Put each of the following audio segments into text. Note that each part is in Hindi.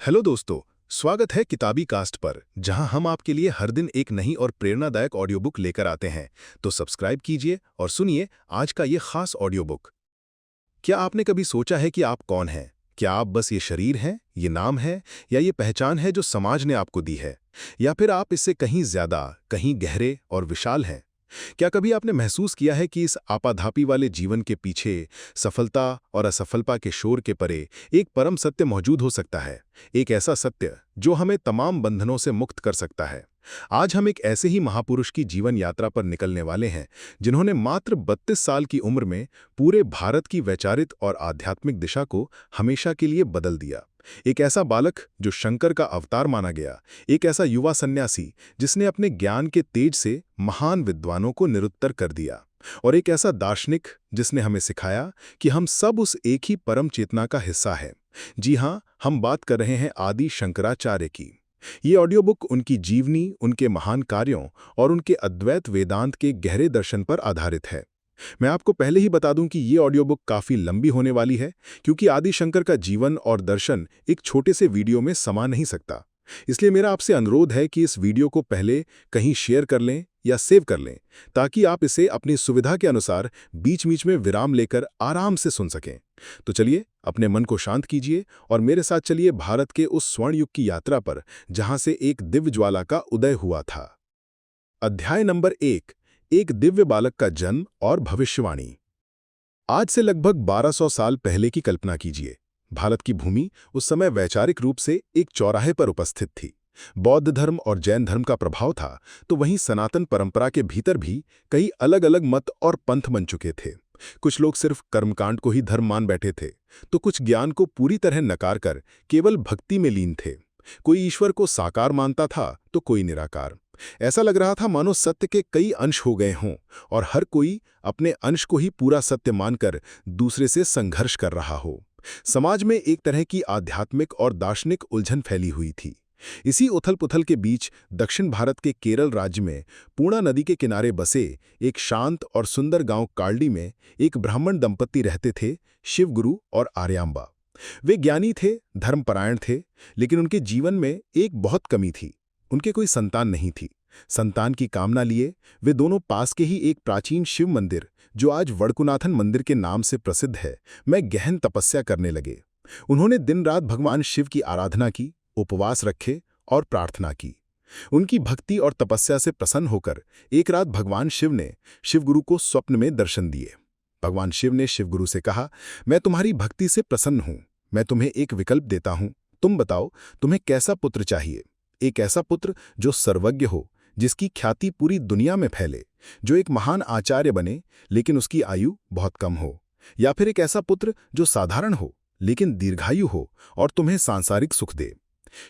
हेलो दोस्तों, स्वागत है किताबी कास्ट पर, जहां हम आपके लिए हर दिन एक नई और प्रेरणादायक ऑडियो बुक लेकर आते हैं। तो सब्सक्राइब कीजिए और सुनिए आज का ये खास ऑडियो बुक। क्या आपने कभी सोचा है कि आप कौन हैं? क्या आप बस ये शरीर हैं, ये नाम है, या ये पहचान है जो समाज ने आपको दी है? या फिर आप इससे कहीं ज्यादा, कहीं गहरे और विशाल हैं? क्या कभी आपने महसूस किया है कि इस आपाधापी वाले जीवन के पीछे सफलता और असफलता के शोर के परे एक परम सत्य मौजूद हो सकता है? एक ऐसा सत्य जो हमें तमाम बंधनों से मुक्त कर सकता है। आज हम एक ऐसे ही महापुरुष की जीवन यात्रा पर निकलने वाले हैं, जिन्होंने मात्र 32 साल की उम्र में पूरे भारत की वैचारिक और आध्यात्मिक दिशा को हमेशा के लिए बदल दिया। एक ऐसा बालक जो शंकर का अवतार माना गया, एक ऐसा युवा सन्यासी जिसने अपने ज्ञान के तेज से महान विद्वानों को निरुत्तर कर दिया, और एक ऐसा दार्शनिक जिसने हमें सिखाया कि हम सब उस एक ही परम चेतना का हिस्सा हैं। जी हाँ, हम बात कर रहे हैं आदि शंकराचार्य की। ये ऑडियो बुक उनकी जीवनी, उनके महान कार्यों और उनके अद्वैत वेदांत के गहरे दर्शन पर आधारित है। मैं आपको पहले ही बता दूं कि ये ऑडियो बुक काफी लंबी होने वाली है, क्योंकि आदि शंकर का जीवन और दर्शन एक छोटे से वीडियो में समा नहीं सकता। इसलिए मेरा आपसे अनुरोध है कि इस वीडियो को पहले कहीं शेयर कर लें या सेव कर लें, ताकि आप इसे अपनी सुविधा के अनुसार बीच बीच में विराम लेकर आराम से सुन सकें। तो चलिए, अपने मन को शांत कीजिए और मेरे साथ चलिए भारत के उस स्वर्ण युग की यात्रा पर, जहां से एक दिव्य ज्वाला का उदय हुआ था। अध्याय नंबर 1, एक दिव्य बालक का जन्म और भविष्यवाणी। आज से लगभग 1200 साल पहले की कल्पना कीजिए। भारत की भूमि उस समय वैचारिक रूप से एक चौराहे पर उपस्थित थी। बौद्ध धर्म और जैन धर्म का प्रभाव था, तो वहीं सनातन परंपरा के भीतर भी कई अलग अलग मत और पंथ बन चुके थे। कुछ लोग सिर्फ कर्मकांड को ही धर्म मान बैठे थे, तो कुछ ज्ञान को पूरी तरह नकार कर केवल भक्ति में लीन थे। कोई ईश्वर को साकार मानता था, तो कोई निराकार। ऐसा लग रहा था मानो सत्य के कई अंश हो गए हों, और हर कोई अपने अंश को ही पूरा सत्य मानकर दूसरे से संघर्ष कर रहा हो। समाज में एक तरह की आध्यात्मिक और दार्शनिक उलझन फैली हुई थी। इसी उथल-पुथल के बीच दक्षिण भारत के केरल राज्य में पूर्णा नदी के किनारे बसे एक शांत और सुंदर गांव काल्डी में एक ब्राह्मण दंपत्ति रहते थे, शिवगुरु और आर्यांबा। वे ज्ञानी थे, धर्मपरायण थे, लेकिन उनके जीवन में एक बहुत कमी थी। उनके कोई संतान नहीं थी। संतान की कामना लिए वे दोनों पास के ही एक प्राचीन शिव मंदिर, जो आज वडकुनाथन मंदिर के नाम से प्रसिद्ध है, में गहन तपस्या करने लगे। उन्होंने दिन रात भगवान शिव की आराधना की, उपवास रखे और प्रार्थना की। उनकी भक्ति और तपस्या से प्रसन्न होकर एक रात भगवान शिव ने शिवगुरु को स्वप्न में दर्शन दिए। भगवान शिव ने शिवगुरु से कहा, मैं तुम्हारी भक्ति से प्रसन्न हूं। मैं तुम्हें एक विकल्प देता हूं। तुम बताओ, तुम्हें कैसा पुत्र चाहिए? एक ऐसा पुत्र जो सर्वज्ञ हो, जिसकी ख्याति पूरी दुनिया में फैले, जो एक महान आचार्य बने लेकिन उसकी आयु बहुत कम हो, या फिर एक ऐसा पुत्र जो साधारण हो लेकिन दीर्घायु हो और तुम्हें सांसारिक सुख दे?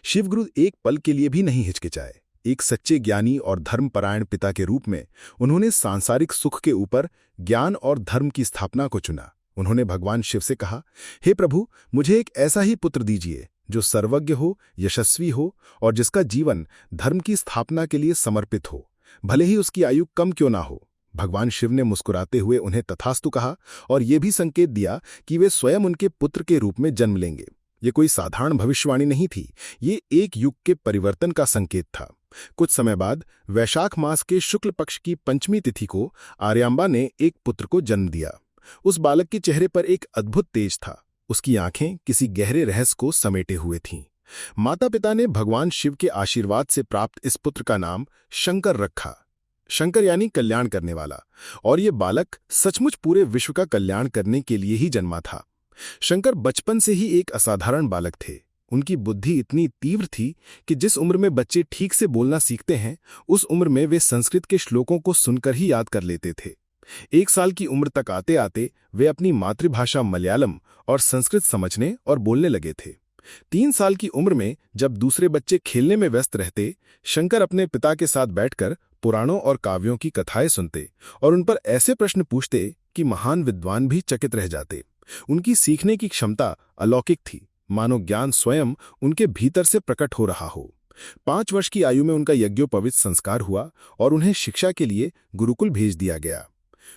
शिवगुरु एक पल के लिए भी नहीं हिचकिचाए। एक सच्चे ज्ञानी और धर्मपरायण पिता के रूप में उन्होंने सांसारिक सुख के ऊपर ज्ञान और धर्म की स्थापना को चुना। उन्होंने भगवान शिव से कहा, हे प्रभु, मुझे एक ऐसा ही पुत्र दीजिए जो सर्वज्ञ हो, यशस्वी हो और जिसका जीवन धर्म की स्थापना के लिए समर्पित हो, भले ही उसकी आयु कम क्यों ना हो। भगवान शिव ने मुस्कुराते हुए उन्हें तथास्तु कहा और ये भी संकेत दिया कि वे स्वयं उनके पुत्र के रूप में जन्म लेंगे। ये कोई साधारण भविष्यवाणी नहीं थी, ये एक युग के परिवर्तन का संकेत था। कुछ समय बाद वैशाख मास के शुक्ल पक्ष की पंचमी तिथि को आर्यांबा ने एक पुत्र को जन्म दिया। उस बालक के चेहरे पर एक अद्भुत तेज था। उसकी आंखें किसी गहरे रहस्य को समेटे हुए थीं। माता पिता ने भगवान शिव के आशीर्वाद से प्राप्त इस पुत्र का नाम शंकर रखा। शंकर यानी कल्याण करने वाला, और ये बालक सचमुच पूरे विश्व का कल्याण करने के लिए ही जन्मा था। शंकर बचपन से ही एक असाधारण बालक थे। उनकी बुद्धि इतनी तीव्र थी कि जिस उम्र में बच्चे ठीक से बोलना सीखते हैं, उस उम्र में वे संस्कृत के श्लोकों को सुनकर ही याद कर लेते थे। 1 साल की उम्र तक आते आते वे अपनी मातृभाषा मलयालम और संस्कृत समझने और बोलने लगे थे। 3 साल की उम्र में जब दूसरे बच्चे खेलने में व्यस्त रहते, शंकर अपने पिता के साथ बैठकर पुराणों और काव्यों की कथाएं सुनते और उन पर ऐसे प्रश्न पूछते कि महान विद्वान भी चकित रह जाते। उनकी सीखने की क्षमता अलौकिक थी, मानो ज्ञान स्वयं उनके भीतर से प्रकट हो रहा हो। 5 वर्ष की आयु में उनका यज्ञोपवीत संस्कार हुआ और उन्हें शिक्षा के लिए गुरुकुल भेज दिया गया।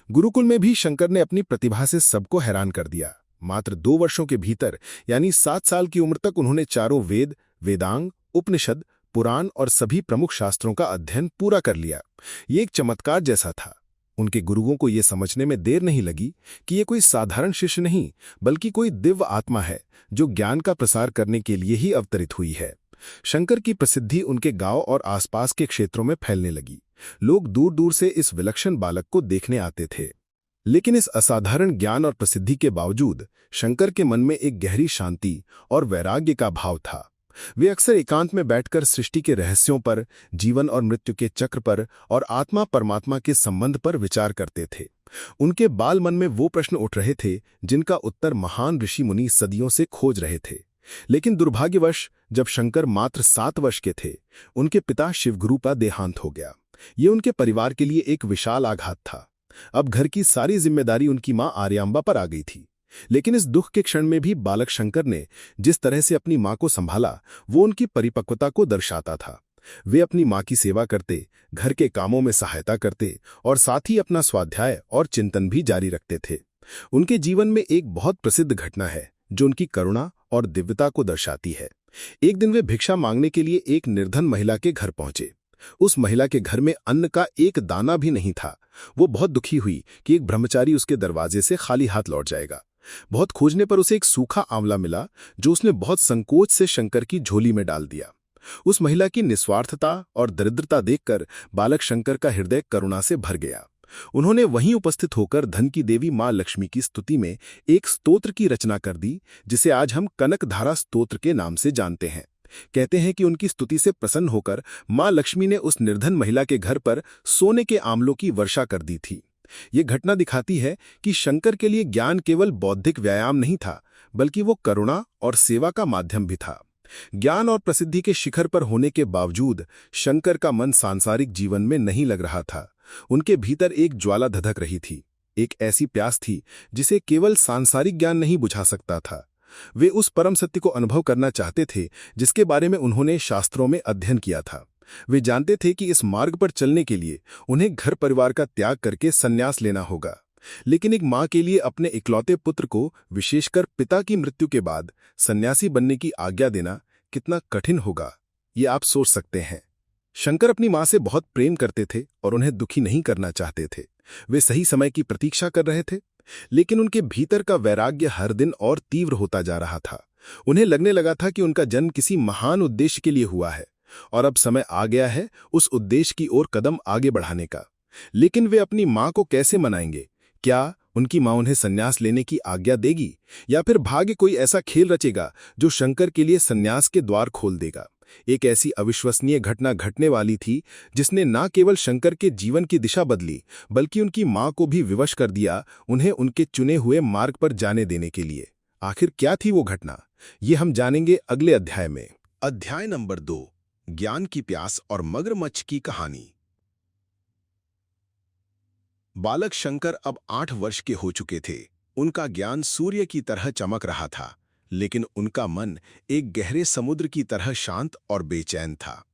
गुरुकुल में भी शंकर ने अपनी प्रतिभा से सबको हैरान कर दिया। मात्र 2 वर्षों के भीतर यानी 7 साल की उम्र तक उन्होंने चारों वेद, वेदांग, उपनिषद, पुराण और सभी प्रमुख शास्त्रों का अध्ययन पूरा कर लिया। ये एक चमत्कार जैसा था। उनके गुरुओं को ये समझने में देर नहीं लगी कि ये कोई साधारण शिष्य नहीं, बल्कि कोई दिव्य आत्मा है जो ज्ञान का प्रसार करने के लिए ही अवतरित हुई है। शंकर की प्रसिद्धि उनके गांव और आसपास के क्षेत्रों में फैलने लगी। लोग दूर दूर से इस विलक्षण बालक को देखने आते थे। लेकिन इस असाधारण ज्ञान और प्रसिद्धि के बावजूद शंकर के मन में एक गहरी शांति और वैराग्य का भाव था। वे अक्सर एकांत में बैठकर सृष्टि के रहस्यों पर, जीवन और मृत्यु के चक्र पर और आत्मा परमात्मा के संबंध पर विचार करते थे। उनके बाल मन में वो प्रश्न उठ रहे थे जिनका उत्तर महान ऋषि मुनि सदियों से खोज रहे थे। लेकिन दुर्भाग्यवश जब शंकर मात्र 7 वर्ष के थे, उनके पिता शिवगुरु का देहांत हो गया। ये उनके परिवार के लिए एक विशाल आघात था। अब घर की सारी जिम्मेदारी उनकी मां आर्यांबा पर आ गई थी। लेकिन इस दुख के क्षण में भी बालक शंकर ने जिस तरह से अपनी मां को संभाला, वो उनकी परिपक्वता को दर्शाता था। वे अपनी मां की सेवा करते, घर के कामों में सहायता करते और साथ ही अपना स्वाध्याय और चिंतन भी जारी रखते थे। उनके जीवन में एक बहुत प्रसिद्ध घटना है जो उनकी करुणा और दिव्यता को दर्शाती है। एक दिन वे भिक्षा मांगने के लिए एक निर्धन महिला के घर पहुंचे। उस महिला के घर में अन्न का एक दाना भी नहीं था। वो बहुत दुखी हुई कि एक ब्रह्मचारी उसके दरवाजे से खाली हाथ लौट जाएगा। बहुत खोजने पर उसे एक सूखा आंवला मिला जो उसने बहुत संकोच से शंकर की झोली में डाल दिया। उस महिला की निस्वार्थता और दरिद्रता देखकर बालक शंकर का हृदय करुणा से भर गया। उन्होंने वहीं उपस्थित होकर धन की देवी मां लक्ष्मी की स्तुति में एक स्तोत्र की रचना कर दी, जिसे आज हम कनकधारा स्तोत्र के नाम से जानते हैं। कहते हैं कि उनकी स्तुति से प्रसन्न होकर मां लक्ष्मी ने उस निर्धन महिला के घर पर सोने के आंवलों की वर्षा कर दी थी। ये घटना दिखाती है कि शंकर के लिए ज्ञान केवल बौद्धिक व्यायाम नहीं था, बल्कि वो करुणा और सेवा का माध्यम भी था। ज्ञान और प्रसिद्धि के शिखर पर होने के बावजूद शंकर का मन सांसारिक जीवन में नहीं लग रहा था। उनके भीतर एक ज्वाला धधक रही थी, एक ऐसी प्यास थी जिसे केवल सांसारिक ज्ञान नहीं बुझा सकता था। वे उस परम सत्य को अनुभव करना चाहते थे जिसके बारे में उन्होंने शास्त्रों में अध्ययन किया था। वे जानते थे कि इस मार्ग पर चलने के लिए उन्हें घर परिवार का त्याग करके संन्यास लेना होगा। लेकिन एक मां के लिए अपने इकलौते पुत्र को, विशेषकर पिता की मृत्यु के बाद, सन्यासी बनने की आज्ञा देना कितना कठिन होगा, ये आप सोच सकते हैं। शंकर अपनी मां से बहुत प्रेम करते थे और उन्हें दुखी नहीं करना चाहते थे। वे सही समय की प्रतीक्षा कर रहे थे, लेकिन उनके भीतर का वैराग्य हर दिन और तीव्र होता जा रहा था। उन्हें लगने लगा था कि उनका जन्म किसी महान उद्देश्य के लिए हुआ है और अब समय आ गया है उस उद्देश्य की ओर कदम आगे बढ़ाने का। लेकिन वे अपनी मां को कैसे मनाएंगे? क्या उनकी मां उन्हें संन्यास लेने की आज्ञा देगी, या फिर भाग्य कोई ऐसा खेल रचेगा जो शंकर के लिए संन्यास के द्वार खोल देगा? एक ऐसी अविश्वसनीय घटना घटने वाली थी जिसने न केवल शंकर के जीवन की दिशा बदली, बल्कि उनकी मां को भी विवश कर दिया, उन्हें उनके चुने हुए मार्ग पर जाने देने के लिए। आखिर क्या थी वो घटना, ये हम जानेंगे अगले अध्याय में। अध्याय नंबर 2, ज्ञान की प्यास और मगरमच्छ की कहानी। बालक शंकर अब 8 वर्ष के हो चुके थे। उनका ज्ञान सूर्य की तरह चमक रहा था, लेकिन उनका मन एक गहरे समुद्र की तरह शांत और बेचैन था।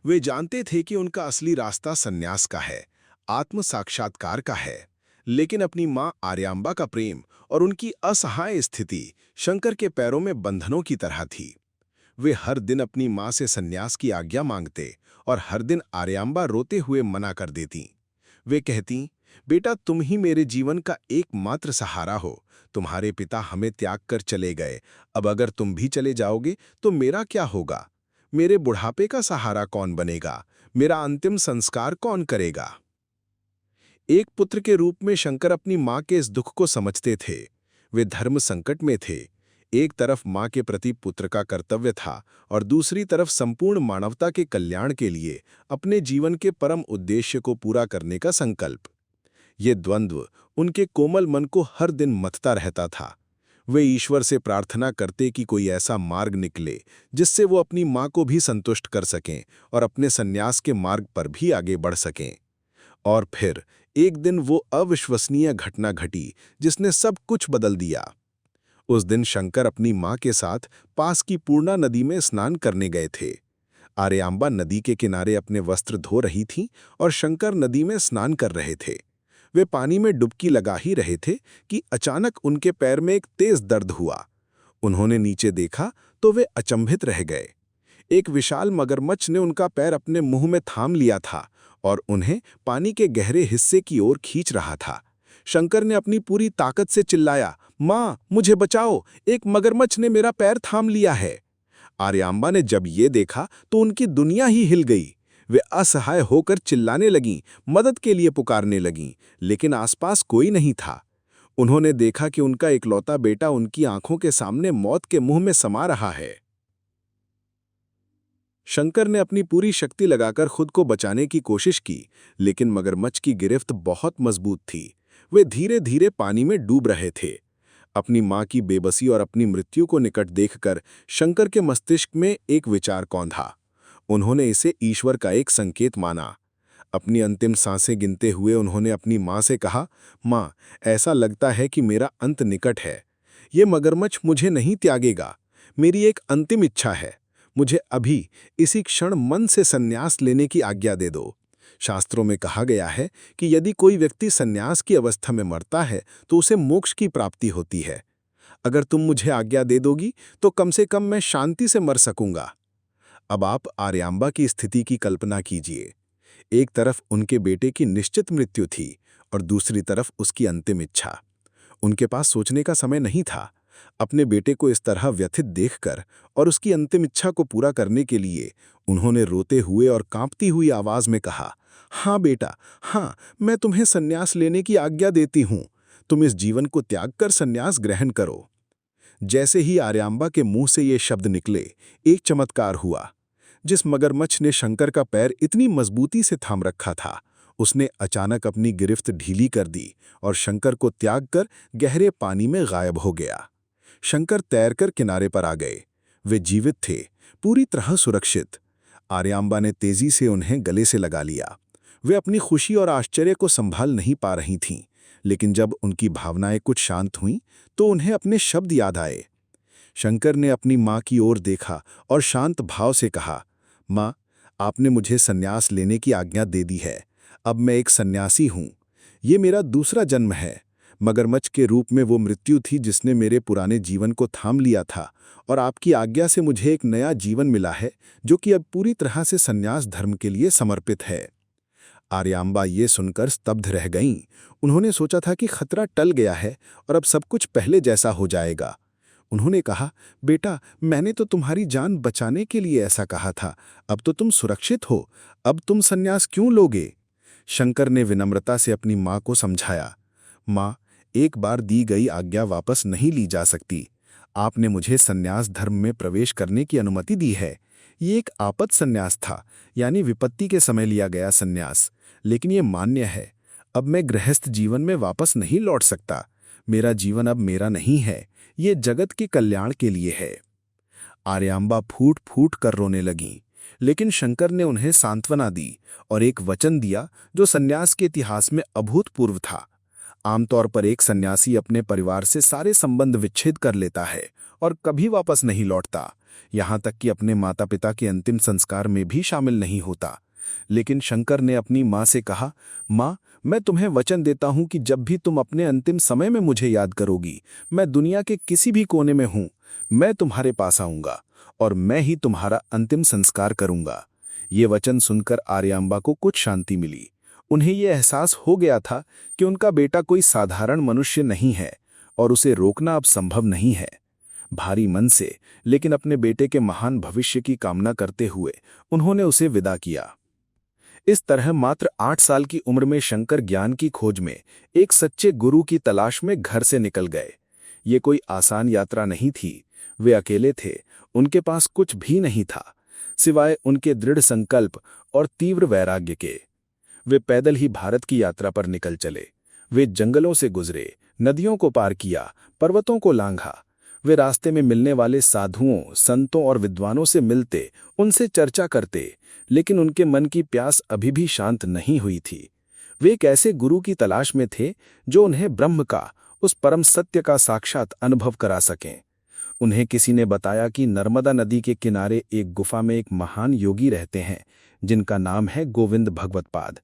वे जानते थे कि उनका असली रास्ता संन्यास का है, आत्म साक्षात्कार का है। लेकिन अपनी मां आर्यांबा का प्रेम और उनकी असहाय स्थिति शंकर के पैरों में बंधनों की तरह थी। वे हर दिन अपनी मां से संन्यास की आज्ञा मांगते और हर दिन आर्यांबा रोते हुए मना कर देती। वे कहती, बेटा, तुम ही मेरे जीवन का एकमात्र सहारा हो। तुम्हारे पिता हमें त्याग कर चले गए। अब अगर तुम भी चले जाओगे तो मेरा क्या होगा? मेरे बुढ़ापे का सहारा कौन बनेगा? मेरा अंतिम संस्कार कौन करेगा? एक पुत्र के रूप में शंकर अपनी मां के इस दुख को समझते थे। वे धर्म संकट में थे। एक तरफ मां के प्रति पुत्र का कर्तव्य था और दूसरी तरफ संपूर्ण मानवता के कल्याण के लिए अपने जीवन के परम उद्देश्य को पूरा करने का संकल्प। ये द्वंद्व उनके कोमल मन को हर दिन मथता रहता था। वे ईश्वर से प्रार्थना करते कि कोई ऐसा मार्ग निकले जिससे वो अपनी मां को भी संतुष्ट कर सकें और अपने संन्यास के मार्ग पर भी आगे बढ़ सकें। और फिर एक दिन वो अविश्वसनीय घटना घटी जिसने सब कुछ बदल दिया। उस दिन शंकर अपनी मां के साथ पास की पूर्णा नदी में स्नान करने गए थे। आर्यांबा नदी के किनारे अपने वस्त्र धो रही थीं और शंकर नदी में स्नान कर रहे थे। वे पानी में डुबकी लगा ही रहे थे कि अचानक उनके पैर में एक तेज दर्द हुआ। उन्होंने नीचे देखा तो वे अचंभित रह गए। एक विशाल मगरमच्छ ने उनका पैर अपने मुंह में थाम लिया था और उन्हें पानी के गहरे हिस्से की ओर खींच रहा था। शंकर ने अपनी पूरी ताकत से चिल्लाया, माँ मुझे बचाओ, एक मगरमच्छ ने मेरा पैर थाम लिया है। आर्यांबा ने जब ये देखा तो उनकी दुनिया ही हिल गई। वे असहाय होकर चिल्लाने लगीं, मदद के लिए पुकारने लगीं, लेकिन आसपास कोई नहीं था। उन्होंने देखा कि उनका इकलौता बेटा उनकी आंखों के सामने मौत के मुंह में समा रहा है। शंकर ने अपनी पूरी शक्ति लगाकर खुद को बचाने की कोशिश की, लेकिन मगरमच्छ की गिरफ्त बहुत मजबूत थी। वे धीरे धीरे पानी में डूब रहे थे। अपनी मां की बेबसी और अपनी मृत्यु को निकट देखकर शंकर के मस्तिष्क में एक विचार कौंधा। उन्होंने इसे ईश्वर का एक संकेत माना। अपनी अंतिम सांसें गिनते हुए उन्होंने अपनी मां से कहा, मां, ऐसा लगता है कि मेरा अंत निकट है। ये मगरमच्छ मुझे नहीं त्यागेगा। मेरी एक अंतिम इच्छा है, मुझे अभी इसी क्षण मन से संन्यास लेने की आज्ञा दे दो। शास्त्रों में कहा गया है कि यदि कोई व्यक्ति संन्यास की अवस्था में मरता है तो उसे मोक्ष की प्राप्ति होती है। अगर तुम मुझे आज्ञा दे दोगी तो कम से कम मैं शांति से मर सकूंगा। अब आप आर्यांबा की स्थिति की कल्पना कीजिए। एक तरफ उनके बेटे की निश्चित मृत्यु थी और दूसरी तरफ उसकी अंतिम इच्छा। उनके पास सोचने का समय नहीं था। अपने बेटे को इस तरह व्यथित देखकर और उसकी अंतिम इच्छा को पूरा करने के लिए उन्होंने रोते हुए और कांपती हुई आवाज में कहा, हाँ बेटा, हाँ, मैं तुम्हें संन्यास लेने की आज्ञा देती हूं। तुम इस जीवन को त्याग कर संन्यास ग्रहण करो। जैसे ही आर्यांबा के मुंह से ये शब्द निकले, एक चमत्कार हुआ। जिस मगरमच्छ ने शंकर का पैर इतनी मजबूती से थाम रखा था, उसने अचानक अपनी गिरफ्त ढीली कर दी और शंकर को त्याग कर गहरे पानी में गायब हो गया। शंकर तैरकर किनारे पर आ गए। वे जीवित थे, पूरी तरह सुरक्षित। आर्यांबा ने तेजी से उन्हें गले से लगा लिया। वे अपनी खुशी और आश्चर्य को संभाल नहीं पा रही थीं, लेकिन जब उनकी भावनाएं कुछ शांत हुईं तो उन्हें अपने शब्द याद आए। शंकर ने अपनी मां की ओर देखा और शांत भाव से कहा, मां, आपने मुझे संन्यास लेने की आज्ञा दे दी है। अब मैं एक सन्यासी हूं। ये मेरा दूसरा जन्म है। मगरमच्छ के रूप में वो मृत्यु थी जिसने मेरे पुराने जीवन को थाम लिया था, और आपकी आज्ञा से मुझे एक नया जीवन मिला है जो कि अब पूरी तरह से संन्यास धर्म के लिए समर्पित है। आर्यांबा ये सुनकर स्तब्ध रह गईं। उन्होंने सोचा था कि खतरा टल गया है और अब सब कुछ पहले जैसा हो जाएगा। उन्होंने कहा, बेटा, मैंने तो तुम्हारी जान बचाने के लिए ऐसा कहा था। अब तो तुम सुरक्षित हो, अब तुम संन्यास क्यों लोगे? शंकर ने विनम्रता से अपनी मां को समझाया, मां, एक बार दी गई आज्ञा वापस नहीं ली जा सकती। आपने मुझे संन्यास धर्म में प्रवेश करने की अनुमति दी है। ये एक आपद संन्यास था, यानी विपत्ति के समय लिया गया संन्यास, लेकिन ये मान्य है। अब मैं गृहस्थ जीवन में वापस नहीं लौट सकता। मेरा जीवन अब मेरा नहीं है, ये जगत के कल्याण के लिए है। आर्यांबा फूट फूट कर रोने लगीं, लेकिन शंकर ने उन्हें सांत्वना दी और एक वचन दिया जो संन्यास के इतिहास में अभूतपूर्व था। आमतौर पर एक सन्यासी अपने परिवार से सारे संबंध विच्छेद कर लेता है और कभी वापस नहीं लौटता, यहाँ तक कि अपने माता पिता के अंतिम संस्कार में भी शामिल नहीं होता। लेकिन शंकर ने अपनी माँ से कहा, माँ, मैं तुम्हें वचन देता हूँ कि जब भी तुम अपने अंतिम समय में मुझे याद करोगी, मैं दुनिया के किसी भी कोने में हूँ, मैं तुम्हारे पास आऊँगा और मैं ही तुम्हारा अंतिम संस्कार करूँगा। ये वचन सुनकर आर्यांबा को कुछ शांति मिली। उन्हें यह एहसास हो गया था कि उनका बेटा कोई साधारण मनुष्य नहीं है और उसे रोकना अब संभव नहीं है। भारी मन से, लेकिन अपने बेटे के महान भविष्य की कामना करते हुए उन्होंने उसे विदा किया। इस तरह मात्र 8 साल की उम्र में शंकर ज्ञान की खोज में एक सच्चे गुरु की तलाश में घर से निकल गए। ये कोई आसान यात्रा नहीं थी। वे अकेले थे, उनके पास कुछ भी नहीं था सिवाय उनके दृढ़ संकल्प और तीव्र वैराग्य के। वे पैदल ही भारत की यात्रा पर निकल चले। वे जंगलों से गुजरे, नदियों को पार किया, पर्वतों को लांघा। वे रास्ते में मिलने वाले साधुओं, संतों और विद्वानों से मिलते, उनसे चर्चा करते, लेकिन उनके मन की प्यास अभी भी शांत नहीं हुई थी। वे एक ऐसे गुरु की तलाश में थे जो उन्हें ब्रह्म का, उस परम सत्य का साक्षात अनुभव करा सकें। उन्हें किसी ने बताया कि नर्मदा नदी के किनारे एक गुफा में एक महान योगी रहते हैं जिनका नाम है गोविंद भगवत्पाद।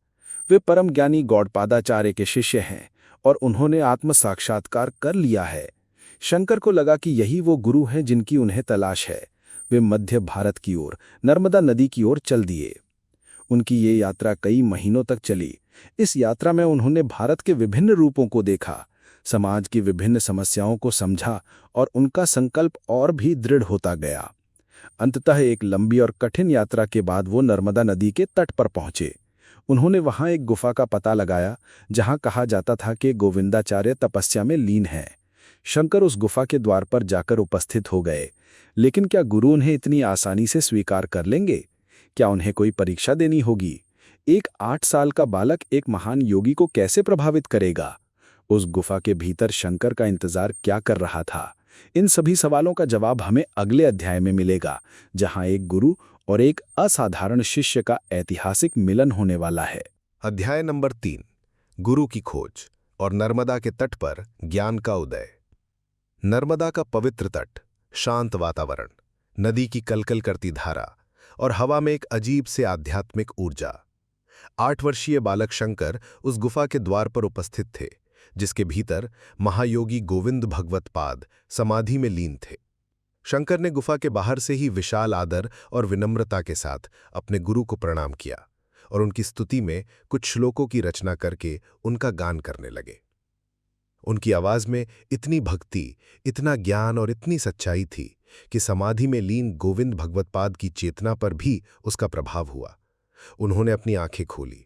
वे परम ज्ञानी गौड़पादाचार्य के शिष्य हैं और उन्होंने आत्म साक्षात्कार कर लिया है। शंकर को लगा कि यही वो गुरु हैं जिनकी उन्हें तलाश है। वे मध्य भारत की ओर नर्मदा नदी की ओर चल दिए। उनकी ये यात्रा कई महीनों तक चली। इस यात्रा में उन्होंने भारत के विभिन्न रूपों को देखा, समाज की विभिन्न समस्याओं को समझा और उनका संकल्प और भी दृढ़ होता गया। अंततः एक लंबी और कठिन यात्रा के बाद वो नर्मदा नदी के तट पर पहुंचे। उन्होंने वहां एक गुफा का पता लगाया जहां कहा जाता था कि गोविंदाचार्य तपस्या में लीन हैं। शंकर उस गुफा के द्वार पर जाकर उपस्थित हो गए। लेकिन क्या गुरु उन्हें इतनी आसानी से स्वीकार कर लेंगे? क्या उन्हें कोई परीक्षा देनी होगी? एक 8 साल का बालक एक महान योगी को कैसे प्रभावित करेगा? उस गुफा के भीतर शंकर का इंतजार क्या कर रहा था? इन सभी सवालों का जवाब हमें अगले अध्याय में मिलेगा, जहां एक गुरु और एक असाधारण शिष्य का ऐतिहासिक मिलन होने वाला है। अध्याय नंबर 3, गुरु की खोज और नर्मदा के तट पर ज्ञान का उदय। नर्मदा का पवित्र तट, शांत वातावरण, नदी की कलकल करती धारा और हवा में एक अजीब से आध्यात्मिक ऊर्जा। 8 वर्षीय बालक शंकर उस गुफा के द्वार पर उपस्थित थे, जिसके भीतर महायोगी गोविंद भगवत पाद समाधि में लीन थे। शंकर ने गुफा के बाहर से ही विशाल आदर और विनम्रता के साथ अपने गुरु को प्रणाम किया और उनकी स्तुति में कुछ श्लोकों की रचना करके उनका गान करने लगे। उनकी आवाज में इतनी भक्ति, इतना ज्ञान और इतनी सच्चाई थी कि समाधि में लीन गोविंद भगवतपाद की चेतना पर भी उसका प्रभाव हुआ। उन्होंने अपनी आंखें खोली।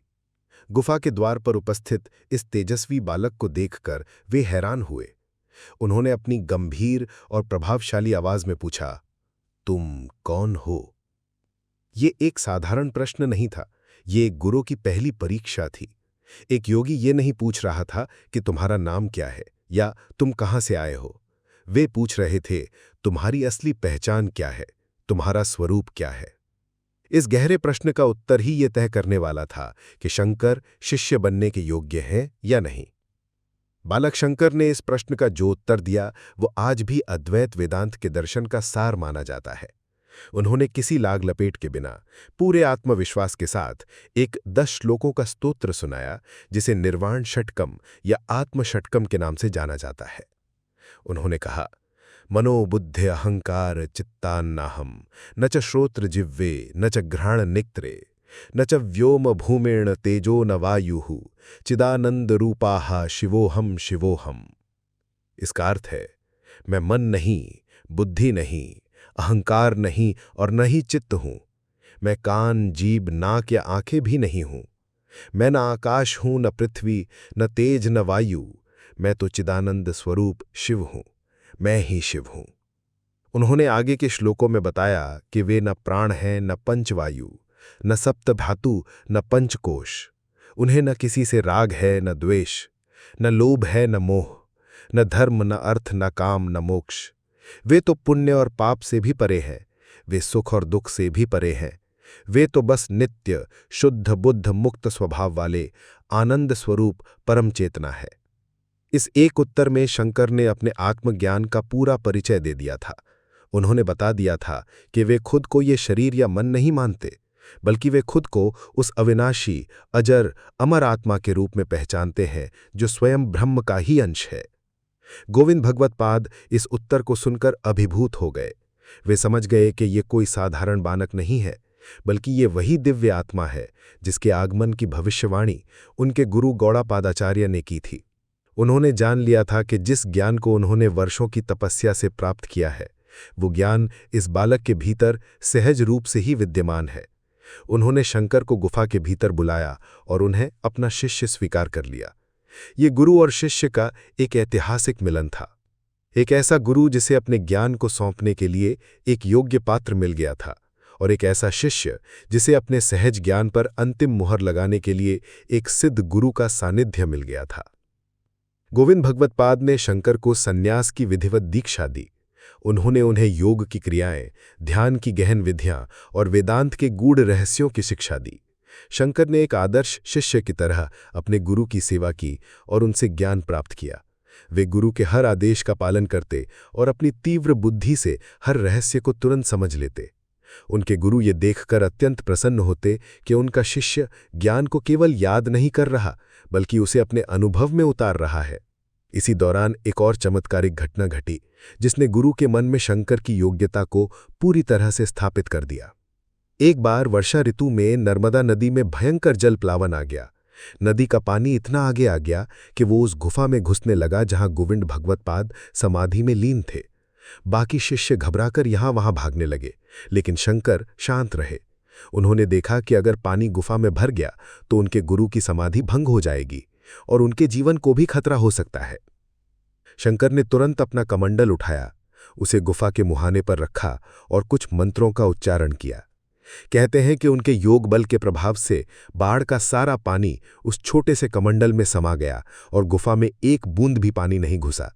गुफा के द्वार पर उपस्थित इस तेजस्वी बालक को देखकर वे हैरान हुए। उन्होंने अपनी गंभीर और प्रभावशाली आवाज में पूछा, तुम कौन हो? ये एक साधारण प्रश्न नहीं था, ये एक गुरु की पहली परीक्षा थी। एक योगी ये नहीं पूछ रहा था कि तुम्हारा नाम क्या है या तुम कहां से आए हो। वे पूछ रहे थे, तुम्हारी असली पहचान क्या है, तुम्हारा स्वरूप क्या है। इस गहरे प्रश्न का उत्तर ही ये तय करने वाला था कि शंकर शिष्य बनने के योग्य हैं या नहीं। बालक शंकर ने इस प्रश्न का जो उत्तर दिया वो आज भी अद्वैत वेदांत के दर्शन का सार माना जाता है। उन्होंने किसी लाग लपेट के बिना पूरे आत्मविश्वास के साथ एक 10 श्लोकों का स्तोत्र सुनाया, जिसे निर्वाण षटकम या आत्म षटकम के नाम से जाना जाता है। उन्होंने कहा, मनोबुद्धि अहंकार चित्तान्नाहम न च श्रोत्र जिह्वे न च घ्राण नेत्रे न च व्योम भूमेण तेजो न वायुः चिदानंद रूपाः शिवोहम शिवोहम। इसका अर्थ है, मैं मन नहीं, बुद्धि नहीं, अहंकार नहीं और न ही चित्त हूं। मैं कान, जीभ, नाक या आंखें भी नहीं हूं। मैं न आकाश हूं, न पृथ्वी, न तेज, न वायु। मैं तो चिदानंद स्वरूप शिव हूं। मैं ही शिव हूं। उन्होंने आगे के श्लोकों में बताया कि वे न प्राण हैं, न पंचवायु, न सप्त धातु, न पंचकोश। उन्हें न किसी से राग है, न द्वेष, न लोभ है, न मोह, न धर्म, न अर्थ, न काम, न मोक्ष। वे तो पुण्य और पाप से भी परे हैं। वे सुख और दुख से भी परे हैं। वे तो बस नित्य, शुद्ध, बुद्ध, मुक्त स्वभाव वाले आनंद स्वरूप परम चेतना है। इस एक उत्तर में शंकर ने अपने आत्मज्ञान का पूरा परिचय दे दिया था। उन्होंने बता दिया था कि वे खुद को ये शरीर या मन नहीं मानते, बल्कि वे खुद को उस अविनाशी, अजर, अमर आत्मा के रूप में पहचानते हैं जो स्वयं ब्रह्म का ही अंश है। गोविंद भगवतपाद इस उत्तर को सुनकर अभिभूत हो गए। वे समझ गए कि ये कोई साधारण बालक नहीं है, बल्कि ये वही दिव्य आत्मा है जिसके आगमन की भविष्यवाणी उनके गुरु गौड़ापादाचार्य ने की थी। उन्होंने जान लिया था कि जिस ज्ञान को उन्होंने वर्षों की तपस्या से प्राप्त किया है, वो ज्ञान इस बालक के भीतर सहज रूप से ही विद्यमान है। उन्होंने शंकर को गुफा के भीतर बुलाया और उन्हें अपना शिष्य स्वीकार कर लिया। ये गुरु और शिष्य का एक ऐतिहासिक मिलन था। एक ऐसा गुरु जिसे अपने ज्ञान को सौंपने के लिए एक योग्य पात्र मिल गया था, और एक ऐसा शिष्य जिसे अपने सहज ज्ञान पर अंतिम मुहर लगाने के लिए एक सिद्ध गुरु का सानिध्य मिल गया था। गोविंद भगवतपाद ने शंकर को सन्यास की विधिवत दीक्षा दी। उन्होंने उन्हें योग की क्रियाएं, ध्यान की गहन विधियां और वेदांत के गूढ़ रहस्यों की शिक्षा दी। शंकर ने एक आदर्श शिष्य की तरह अपने गुरु की सेवा की और उनसे ज्ञान प्राप्त किया। वे गुरु के हर आदेश का पालन करते और अपनी तीव्र बुद्धि से हर रहस्य को तुरंत समझ लेते। उनके गुरु ये देखकर अत्यंत प्रसन्न होते कि उनका शिष्य ज्ञान को केवल याद नहीं कर रहा, बल्कि उसे अपने अनुभव में उतार रहा है। इसी दौरान एक और चमत्कारिक घटना घटी जिसने गुरु के मन में शंकर की योग्यता को पूरी तरह से स्थापित कर दिया। एक बार वर्षा ऋतु में नर्मदा नदी में भयंकर जल प्लावन आ गया। नदी का पानी इतना आगे आ गया कि वो उस गुफा में घुसने लगा जहां गोविंद भगवत्पाद समाधि में लीन थे। बाकी शिष्य घबराकर यहां-वहां भागने लगे, लेकिन शंकर शांत रहे। उन्होंने देखा कि अगर पानी गुफा में भर गया तो उनके गुरु की समाधि भंग हो जाएगी और उनके जीवन को भी खतरा हो सकता है। शंकर ने तुरंत अपना कमंडल उठाया, उसे गुफा के मुहाने पर रखा और कुछ मंत्रों का उच्चारण किया। कहते हैं कि उनके योग बल के प्रभाव से बाढ़ का सारा पानी उस छोटे से कमंडल में समा गया और गुफा में एक बूंद भी पानी नहीं घुसा।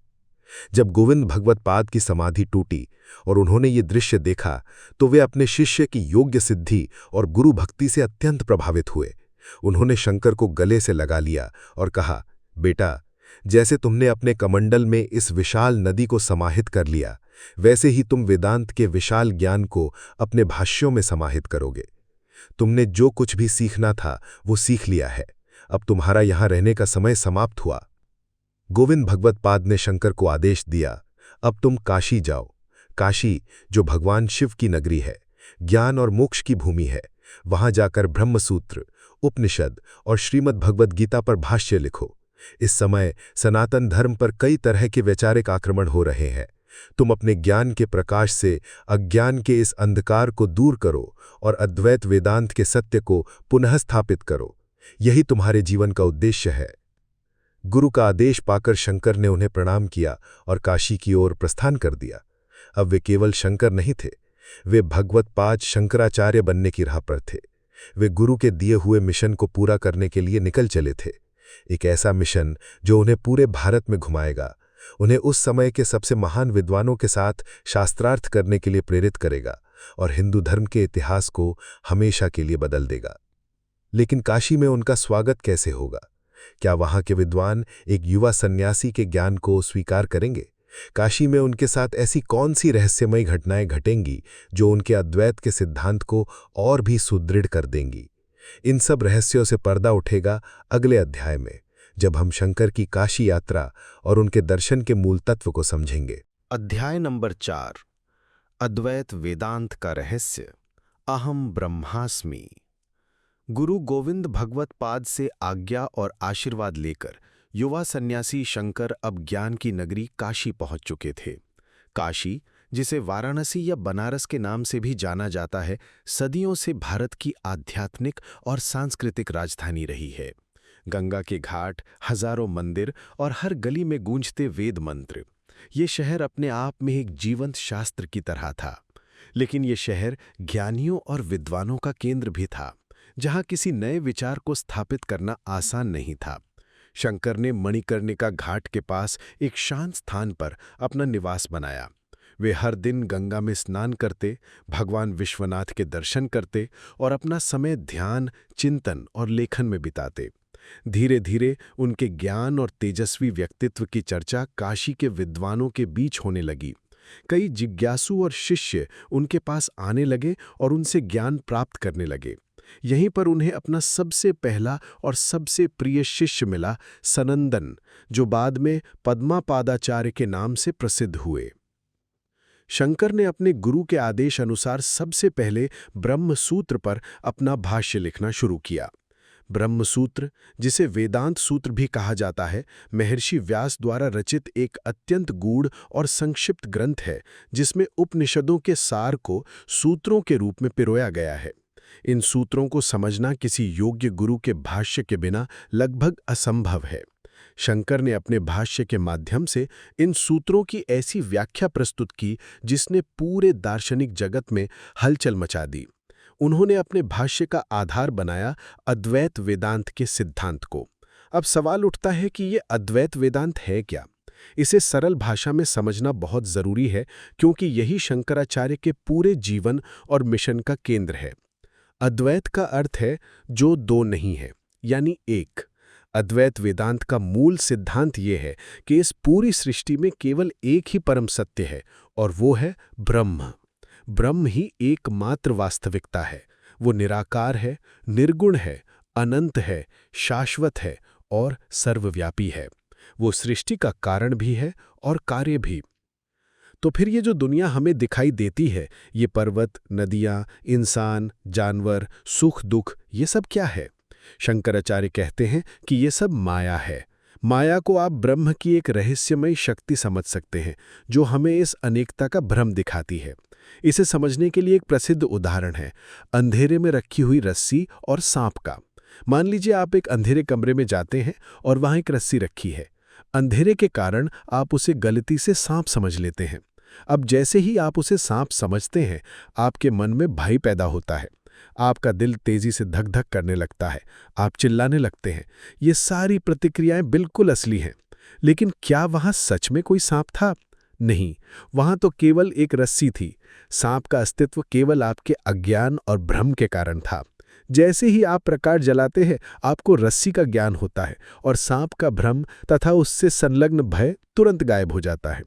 जब गोविंद भगवत्पाद की समाधि टूटी और उन्होंने ये दृश्य देखा तो वे अपने शिष्य की योग्य सिद्धि और गुरु भक्ति से अत्यंत प्रभावित हुए। उन्होंने शंकर को गले से लगा लिया और कहा, बेटा, जैसे तुमने अपने कमंडल में इस विशाल नदी को समाहित कर लिया, वैसे ही तुम वेदांत के विशाल ज्ञान को अपने भाष्यों में समाहित करोगे। तुमने जो कुछ भी सीखना था वो सीख लिया है। अब तुम्हारा यहां रहने का समय समाप्त हुआ। गोविंद भगवत्पाद ने शंकर को आदेश दिया, अब तुम काशी जाओ। काशी, जो भगवान शिव की नगरी है, ज्ञान और मोक्ष की भूमि है, वहां जाकर ब्रह्मसूत्र, उपनिषद और श्रीमद् भगवद गीता पर भाष्य लिखो। इस समय सनातन धर्म पर कई तरह के वैचारिक आक्रमण हो रहे हैं। तुम अपने ज्ञान के प्रकाश से अज्ञान के इस अंधकार को दूर करो और अद्वैत वेदांत के सत्य को पुनः स्थापित करो। यही तुम्हारे जीवन का उद्देश्य है। गुरु का आदेश पाकर शंकर ने उन्हें प्रणाम किया और काशी की ओर प्रस्थान कर दिया। अब वे केवल शंकर नहीं थे, वे भगवत्पाद शंकराचार्य बनने की राह पर थे। वे गुरु के दिए हुए मिशन को पूरा करने के लिए निकल चले थे। एक ऐसा मिशन जो उन्हें पूरे भारत में घुमाएगा, उन्हें उस समय के सबसे महान विद्वानों के साथ शास्त्रार्थ करने के लिए प्रेरित करेगा और हिंदू धर्म के इतिहास को हमेशा के लिए बदल देगा। लेकिन काशी में उनका स्वागत कैसे होगा? क्या वहां के विद्वान एक युवा सन्यासी के ज्ञान को स्वीकार करेंगे? काशी में उनके साथ ऐसी कौन सी रहस्यमयी घटनाएं घटेंगी जो उनके अद्वैत के सिद्धांत को और भी सुदृढ़ कर देंगी? इन सब रहस्यों से पर्दा उठेगा अगले अध्याय में, जब हम शंकर की काशी यात्रा और उनके दर्शन के मूल तत्व को समझेंगे। अध्याय नंबर 4, अद्वैत वेदांत का रहस्य। अहम ब्रह्मास्मि। गुरु गोविंद भगवत्पाद से आज्ञा और आशीर्वाद लेकर युवा सन्यासी शंकर अब ज्ञान की नगरी काशी पहुंच चुके थे। काशी, जिसे वाराणसी या बनारस के नाम से भी जाना जाता है, सदियों से भारत की आध्यात्मिक और सांस्कृतिक राजधानी रही है। गंगा के घाट, हजारों मंदिर और हर गली में गूंजते वेद मंत्र। ये शहर अपने आप में एक जीवंत शास्त्र की तरह था। लेकिन ये शहर ज्ञानियों और विद्वानों का केंद्र भी था, जहां किसी नए विचार को स्थापित करना आसान नहीं था। शंकर ने मणिकर्णिका घाट के पास एक शांत स्थान पर अपना निवास बनाया। वे हर दिन गंगा में स्नान करते, भगवान विश्वनाथ के दर्शन करते और अपना समय ध्यान, चिंतन और लेखन में बिताते। धीरे धीरे उनके ज्ञान और तेजस्वी व्यक्तित्व की चर्चा काशी के विद्वानों के बीच होने लगी। कई जिज्ञासु और शिष्य उनके पास आने लगे और उनसे ज्ञान प्राप्त करने लगे। यहीं पर उन्हें अपना सबसे पहला और सबसे प्रिय शिष्य मिला, सनंदन, जो बाद में पद्मापादाचार्य के नाम से प्रसिद्ध हुए। शंकर ने अपने गुरु के आदेश अनुसार सबसे पहले ब्रह्मसूत्र पर अपना भाष्य लिखना शुरू किया। ब्रह्मसूत्र, जिसे वेदांत सूत्र भी कहा जाता है, महर्षि व्यास द्वारा रचित एक अत्यंत गूढ़ और संक्षिप्त ग्रंथ है, जिसमें उपनिषदों के सार को सूत्रों के रूप में पिरोया गया है। इन सूत्रों को समझना किसी योग्य गुरु के भाष्य के बिना लगभग असंभव है। शंकर ने अपने भाष्य के माध्यम से इन सूत्रों की ऐसी व्याख्या प्रस्तुत की जिसने पूरे दार्शनिक जगत में हलचल मचा दी। उन्होंने अपने भाष्य का आधार बनाया अद्वैत वेदांत के सिद्धांत को। अब सवाल उठता है कि ये अद्वैत वेदांत है क्या? इसे सरल भाषा में समझना बहुत जरूरी है, क्योंकि यही शंकराचार्य के पूरे जीवन और मिशन का केंद्र है। अद्वैत का अर्थ है जो दो नहीं है, यानी एक। अद्वैत वेदांत का मूल सिद्धांत ये है कि इस पूरी सृष्टि में केवल एक ही परम सत्य है, और वो है ब्रह्म। ब्रह्म ही एकमात्र वास्तविकता है। वो निराकार है, निर्गुण है, अनंत है, शाश्वत है और सर्वव्यापी है। वो सृष्टि का कारण भी है और कार्य भी। तो फिर ये जो दुनिया हमें दिखाई देती है, ये पर्वत, नदियाँ, इंसान, जानवर, सुख दुख, ये सब क्या है? शंकराचार्य कहते हैं कि ये सब माया है। माया को आप ब्रह्म की एक रहस्यमयी शक्ति समझ सकते हैं, जो हमें इस अनेकता का भ्रम दिखाती है। इसे समझने के लिए एक प्रसिद्ध उदाहरण है अंधेरे में रखी हुई रस्सी और सांप का। मान लीजिए आप एक अंधेरे कमरे में जाते हैं और वहां एक रस्सी रखी है। अंधेरे के कारण आप उसे गलती से सांप समझ लेते हैं। अब जैसे ही आप उसे सांप समझते हैं, आपके मन में भय पैदा होता है। आपका दिल तेजी से धक धक करने लगता है, आप चिल्लाने लगते हैं। ये सारी प्रतिक्रियाएं बिल्कुल असली हैं। लेकिन क्या वहां सच में कोई सांप था? नहीं, वहां तो केवल एक रस्सी थी। सांप का अस्तित्व केवल आपके अज्ञान और भ्रम के कारण था। जैसे ही आप प्रकाश जलाते हैं, आपको रस्सी का ज्ञान होता है और सांप का भ्रम तथा उससे संलग्न भय तुरंत गायब हो जाता है।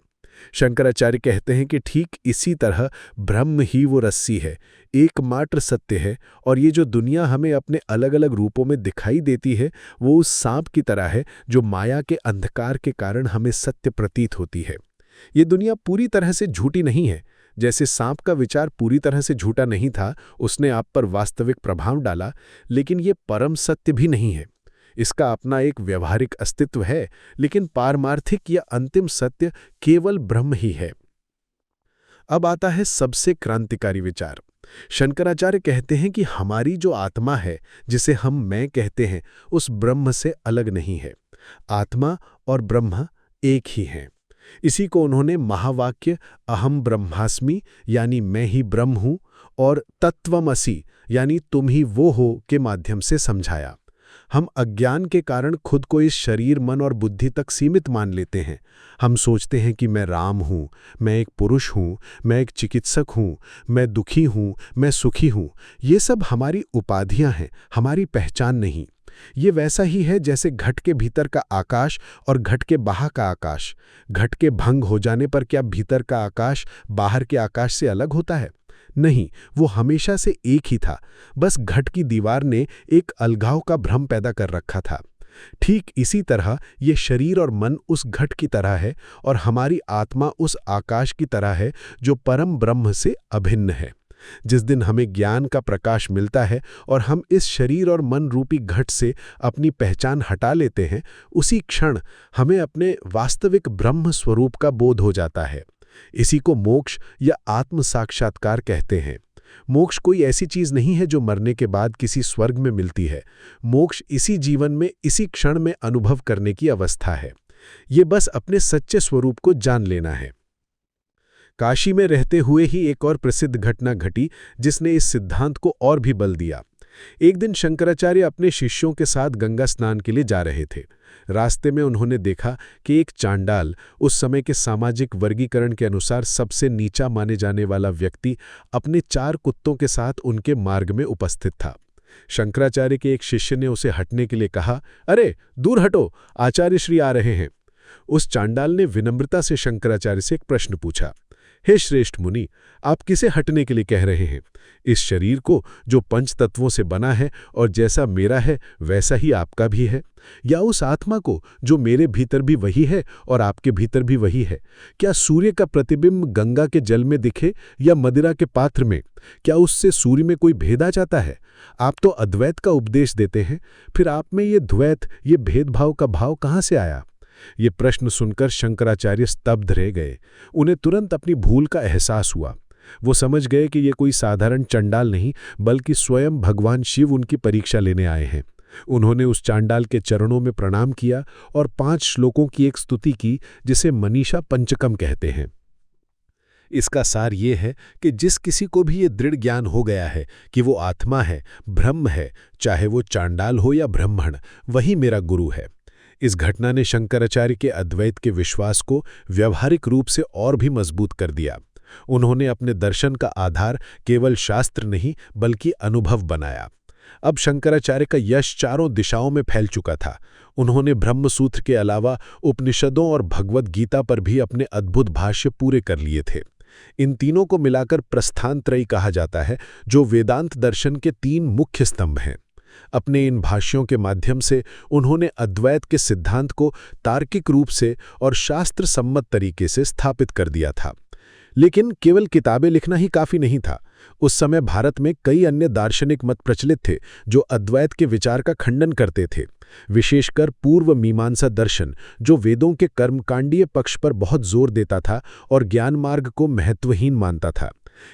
शंकराचार्य कहते हैं कि ठीक इसी तरह ब्रह्म ही वो रस्सी है, एकमात्र सत्य है, और ये जो दुनिया हमें अपने अलग अलग रूपों में दिखाई देती है, वो उस सांप की तरह है जो माया के अंधकार के कारण हमें सत्य प्रतीत होती है। ये दुनिया पूरी तरह से झूठी नहीं है। जैसे सांप का विचार पूरी तरह से झूठा नहीं था, उसने आप पर वास्तविक प्रभाव डाला, लेकिन ये परम सत्य भी नहीं है। इसका अपना एक व्यवहारिक अस्तित्व है, लेकिन पारमार्थिक या अंतिम सत्य केवल ब्रह्म ही है। अब आता है सबसे क्रांतिकारी विचार। शंकराचार्य कहते हैं कि हमारी जो आत्मा है, जिसे हम मैं कहते हैं, उस ब्रह्म से अलग नहीं है। आत्मा और ब्रह्म एक ही हैं। इसी को उन्होंने महावाक्य अहम ब्रह्मास्मि यानी मैं ही ब्रह्म हूं और तत्वमसि यानी तुम ही वो हो के माध्यम से समझाया। हम अज्ञान के कारण खुद को इस शरीर, मन और बुद्धि तक सीमित मान लेते हैं। हम सोचते हैं कि मैं राम हूँ, मैं एक पुरुष हूँ, मैं एक चिकित्सक हूँ, मैं दुखी हूँ, मैं सुखी हूँ। ये सब हमारी उपाधियां हैं, हमारी पहचान नहीं। ये वैसा ही है जैसे घट के भीतर का आकाश और घट के बाहर का आकाश। घट के भंग हो जाने पर क्या भीतर का आकाश बाहर के आकाश से अलग होता है? नहीं, वो हमेशा से एक ही था। बस घट की दीवार ने एक अलगाव का भ्रम पैदा कर रखा था। ठीक इसी तरह ये शरीर और मन उस घट की तरह है और हमारी आत्मा उस आकाश की तरह है जो परम ब्रह्म से अभिन्न है। जिस दिन हमें ज्ञान का प्रकाश मिलता है और हम इस शरीर और मन रूपी घट से अपनी पहचान हटा लेते हैं, उसी क्षण हमें अपने वास्तविक ब्रह्म स्वरूप का बोध हो जाता है। इसी को मोक्ष या आत्म साक्षात्कार कहते हैं। मोक्ष कोई ऐसी चीज नहीं है जो मरने के बाद किसी स्वर्ग में मिलती है। मोक्ष इसी जीवन में, इसी क्षण में अनुभव करने की अवस्था है। ये बस अपने सच्चे स्वरूप को जान लेना है। काशी में रहते हुए ही एक और प्रसिद्ध घटना घटी जिसने इस सिद्धांत को और भी बल दिया। एक दिन शंकराचार्य अपने शिष्यों के साथ गंगा स्नान के लिए जा रहे थे। रास्ते में उन्होंने देखा कि एक चांडाल, उस समय के सामाजिक वर्गीकरण के अनुसार सबसे नीचा माने जाने वाला व्यक्ति, अपने 4 कुत्तों के साथ उनके मार्ग में उपस्थित था। शंकराचार्य के एक शिष्य ने उसे हटने के लिए कहा, अरे दूर हटो, आचार्य श्री आ रहे हैं। उस चांडाल ने विनम्रता से शंकराचार्य से एक प्रश्न पूछा, हे श्रेष्ठ मुनि, आप किसे हटने के लिए कह रहे हैं? इस शरीर को जो 5 तत्वों से बना है और जैसा मेरा है वैसा ही आपका भी है, या उस आत्मा को जो मेरे भीतर भी वही है और आपके भीतर भी वही है? क्या सूर्य का प्रतिबिंब गंगा के जल में दिखे या मदिरा के पात्र में, क्या उससे सूर्य में कोई भेद आ जाता है? आप तो अद्वैत का उपदेश देते हैं, फिर आप में ये द्वैत, ये भेदभाव का भाव कहाँ से आया? ये प्रश्न सुनकर शंकराचार्य स्तब्ध रह गए। उन्हें तुरंत अपनी भूल का एहसास हुआ। वो समझ गए कि ये कोई साधारण चंडाल नहीं, बल्कि स्वयं भगवान शिव उनकी परीक्षा लेने आए हैं। उन्होंने उस चांडाल के चरणों में प्रणाम किया और 5 श्लोकों की एक स्तुति की, जिसे मनीषा पंचकम कहते हैं। इसका सार ये है कि जिस किसी को भी ये दृढ़ ज्ञान हो गया है कि वो आत्मा है, ब्रह्म है, चाहे वो चांडाल हो या ब्राह्मण, वही मेरा गुरु है। इस घटना ने शंकराचार्य के अद्वैत के विश्वास को व्यावहारिक रूप से और भी मजबूत कर दिया। उन्होंने अपने दर्शन का आधार केवल शास्त्र नहीं बल्कि अनुभव बनाया। अब शंकराचार्य का यश चारों दिशाओं में फैल चुका था। उन्होंने ब्रह्मसूत्र के अलावा उपनिषदों और भगवद गीता पर भी अपने अद्भुत भाष्य पूरे कर लिए थे। इन तीनों को मिलाकर प्रस्थान त्रयी कहा जाता है, जो वेदांत दर्शन के 3 मुख्य स्तंभ हैं। अपने इन भाष्यों के माध्यम से उन्होंने अद्वैत के सिद्धांत को तार्किक रूप से और शास्त्र सम्मत तरीके से स्थापित कर दिया था। लेकिन केवल किताबें लिखना ही काफी नहीं था। उस समय भारत में कई अन्य दार्शनिक मत प्रचलित थे जो अद्वैत के विचार का खंडन करते थे, विशेषकर पूर्व मीमांसा दर्शन जो वेदों के कर्मकांडीय पक्ष पर बहुत जोर देता था और ज्ञान मार्ग को महत्वहीन मानता था।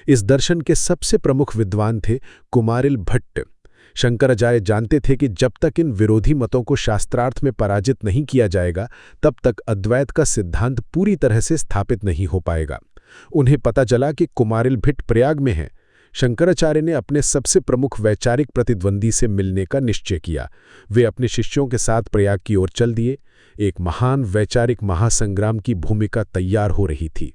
इस दर्शन के सबसे प्रमुख विद्वान थे कुमारिल भट्ट। शंकराचार्य जानते थे कि जब तक इन विरोधी मतों को शास्त्रार्थ में पराजित नहीं किया जाएगा, तब तक अद्वैत का सिद्धांत पूरी तरह से स्थापित नहीं हो पाएगा। उन्हें पता चला कि कुमारिल भट्ट प्रयाग में हैं। शंकराचार्य ने अपने सबसे प्रमुख वैचारिक प्रतिद्वंदी से मिलने का निश्चय किया। वे अपने शिष्यों के साथ प्रयाग की ओर चल दिए। एक महान वैचारिक महासंग्राम की भूमिका तैयार हो रही थी।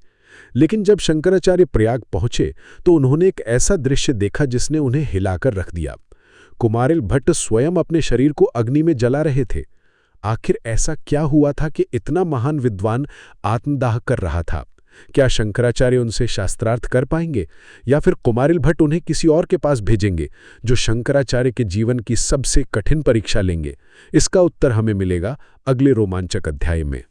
लेकिन जब शंकराचार्य प्रयाग पहुंचे तो उन्होंने एक ऐसा दृश्य देखा जिसने उन्हें हिलाकर रख दिया। कुमारिल भट्ट स्वयं अपने शरीर को अग्नि में जला रहे थे। आखिर ऐसा क्या हुआ था कि इतना महान विद्वान आत्मदाह कर रहा था? क्या शंकराचार्य उनसे शास्त्रार्थ कर पाएंगे या फिर कुमारिल भट्ट उन्हें किसी और के पास भेजेंगे जो शंकराचार्य के जीवन की सबसे कठिन परीक्षा लेंगे? इसका उत्तर हमें मिलेगा अगले रोमांचक अध्याय में।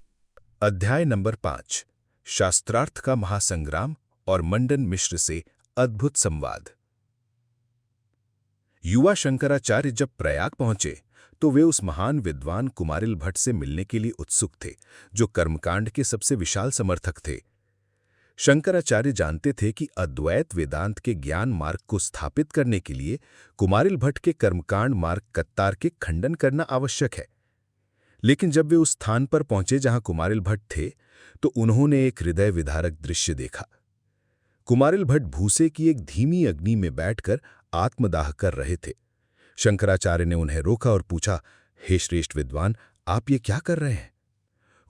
अध्याय नंबर 5, शास्त्रार्थ का महासंग्राम और मंडन मिश्र से अद्भुत संवाद। युवा शंकराचार्य जब प्रयाग पहुंचे तो वे उस महान विद्वान कुमारिल भट्ट से मिलने के लिए उत्सुक थे, जो कर्मकांड के सबसे विशाल समर्थक थे। शंकराचार्य जानते थे कि अद्वैत वेदांत के ज्ञान मार्ग को स्थापित करने के लिए कुमारिल भट्ट के कर्मकांड मार्ग का तार्किक खंडन करना आवश्यक है। लेकिन जब वे उस स्थान पर पहुंचे जहां कुमारिल भट्ट थे, तो उन्होंने एक हृदय विदारक दृश्य देखा। कुमारिल भट्ट भूसे की एक धीमी अग्नि में बैठकर आत्मदाह कर रहे थे। शंकराचार्य ने उन्हें रोका और पूछा, हे श्रेष्ठ विद्वान, आप ये क्या कर रहे हैं?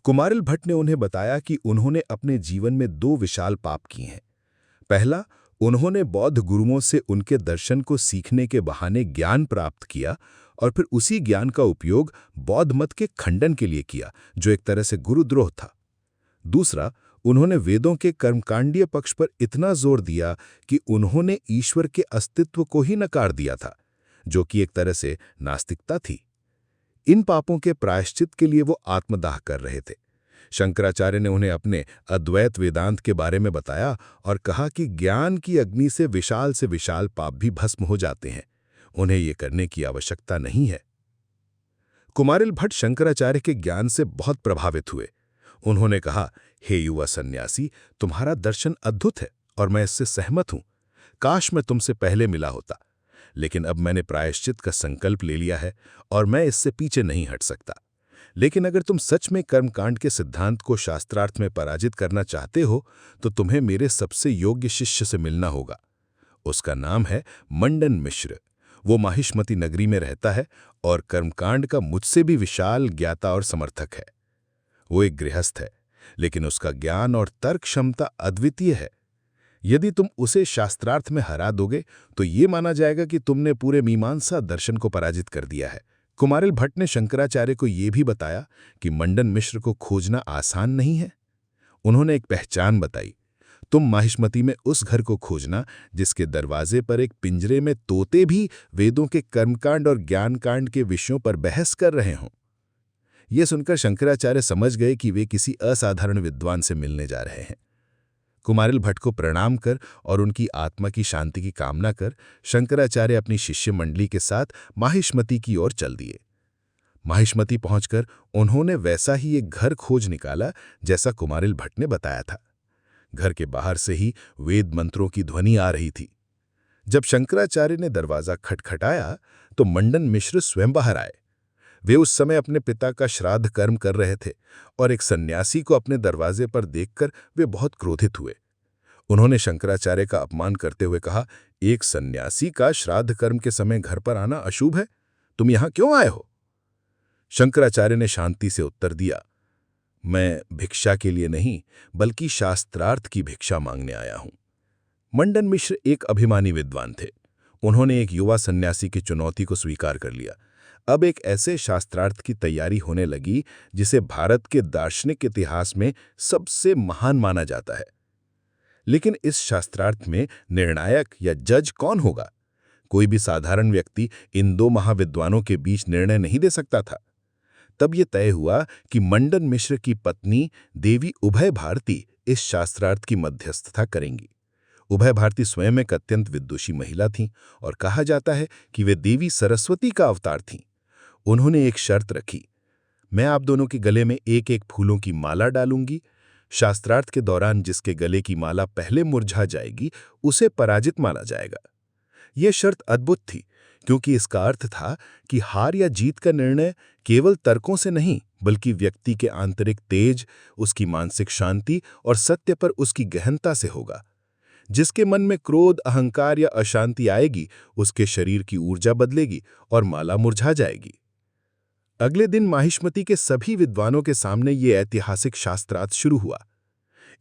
कुमारिल भट्ट ने उन्हें बताया कि उन्होंने अपने जीवन में 2 विशाल पाप किए हैं। पहला, उन्होंने बौद्ध गुरुओं से उनके दर्शन को सीखने के बहाने ज्ञान प्राप्त किया और फिर उसी ज्ञान का उपयोग बौद्ध मत के खंडन के लिए किया, जो एक तरह से गुरुद्रोह था। दूसरा, उन्होंने वेदों के कर्मकांडीय पक्ष पर इतना जोर दिया कि उन्होंने ईश्वर के अस्तित्व को ही नकार दिया था, जो कि एक तरह से नास्तिकता थी। इन पापों के प्रायश्चित के लिए वो आत्मदाह कर रहे थे। शंकराचार्य ने उन्हें अपने अद्वैत वेदांत के बारे में बताया और कहा कि ज्ञान की अग्नि से विशाल पाप भी भस्म हो जाते हैं, उन्हें ये करने की आवश्यकता नहीं है। कुमारिल भट्ट शंकराचार्य के ज्ञान से बहुत प्रभावित हुए। उन्होंने कहा, हे युवा सन्यासी, तुम्हारा दर्शन अद्भुत है और मैं इससे सहमत हूं। काश मैं तुमसे पहले मिला होता, लेकिन अब मैंने प्रायश्चित का संकल्प ले लिया है और मैं इससे पीछे नहीं हट सकता। लेकिन अगर तुम सच में कर्मकांड के सिद्धांत को शास्त्रार्थ में पराजित करना चाहते हो, तो तुम्हें मेरे सबसे योग्य शिष्य से मिलना होगा। उसका नाम है मंडन मिश्र। वो माहिष्मती नगरी में रहता है और कर्मकांड का मुझसे भी विशाल ज्ञाता और समर्थक है। वो एक गृहस्थ है, लेकिन उसका ज्ञान और तर्क क्षमता अद्वितीय है। यदि तुम उसे शास्त्रार्थ में हरा दोगे तो ये माना जाएगा कि तुमने पूरे मीमांसा दर्शन को पराजित कर दिया है। कुमारिल भट्ट ने शंकराचार्य को यह भी बताया कि मंडन मिश्र को खोजना आसान नहीं है। उन्होंने एक पहचान बताई, तुम माहिष्मती में उस घर को खोजना जिसके दरवाजे पर एक पिंजरे में तोते भी वेदों के कर्मकांड और ज्ञानकांड के विषयों पर बहस कर रहे हों। यह सुनकर शंकराचार्य समझ गए कि वे किसी असाधारण विद्वान से मिलने जा रहे हैं। कुमारिल भट्ट को प्रणाम कर और उनकी आत्मा की शांति की कामना कर शंकराचार्य अपनी शिष्य मंडली के साथ माहिष्मती की ओर चल दिए। माहिष्मती पहुंचकर उन्होंने वैसा ही एक घर खोज निकाला जैसा कुमारिल भट्ट ने बताया था। घर के बाहर से ही वेद मंत्रों की ध्वनि आ रही थी। जब शंकराचार्य ने दरवाजा खटखटाया तो मंडन मिश्र स्वयं बाहर आए। वे उस समय अपने पिता का श्राद्ध कर्म कर रहे थे और एक सन्यासी को अपने दरवाजे पर देखकर वे बहुत क्रोधित हुए। उन्होंने शंकराचार्य का अपमान करते हुए कहा, एक सन्यासी का श्राद्ध कर्म के समय घर पर आना अशुभ है, तुम यहां क्यों आए हो? शंकराचार्य ने शांति से उत्तर दिया, मैं भिक्षा के लिए नहीं बल्कि शास्त्रार्थ की भिक्षा मांगने आया हूं। मंडन मिश्र एक अभिमानी विद्वान थे। उन्होंने एक युवा सन्यासी की चुनौती को स्वीकार कर लिया। अब एक ऐसे शास्त्रार्थ की तैयारी होने लगी जिसे भारत के दार्शनिक इतिहास में सबसे महान माना जाता है। लेकिन इस शास्त्रार्थ में निर्णायक या जज कौन होगा? कोई भी साधारण व्यक्ति इन दो महाविद्वानों के बीच निर्णय नहीं दे सकता था। तब ये तय हुआ कि मंडन मिश्र की पत्नी देवी उभय भारती इस शास्त्रार्थ की मध्यस्थता करेंगी। उभय भारती स्वयं एक अत्यंत विदुषी महिला थीं और कहा जाता है कि वे देवी सरस्वती का अवतार थीं। उन्होंने एक शर्त रखी, मैं आप दोनों के गले में एक एक फूलों की माला डालूंगी। शास्त्रार्थ के दौरान जिसके गले की माला पहले मुरझा जाएगी उसे पराजित माना जाएगा। यह शर्त अद्भुत थी, क्योंकि इसका अर्थ था कि हार या जीत का निर्णय केवल तर्कों से नहीं, बल्कि व्यक्ति के आंतरिक तेज, उसकी मानसिक शांति और सत्य पर उसकी गहनता से होगा। जिसके मन में क्रोध, अहंकार या अशांति आएगी, उसके शरीर की ऊर्जा बदलेगी और माला मुरझा जाएगी। अगले दिन माहिष्मती के सभी विद्वानों के सामने ये ऐतिहासिक शास्त्रार्थ शुरू हुआ।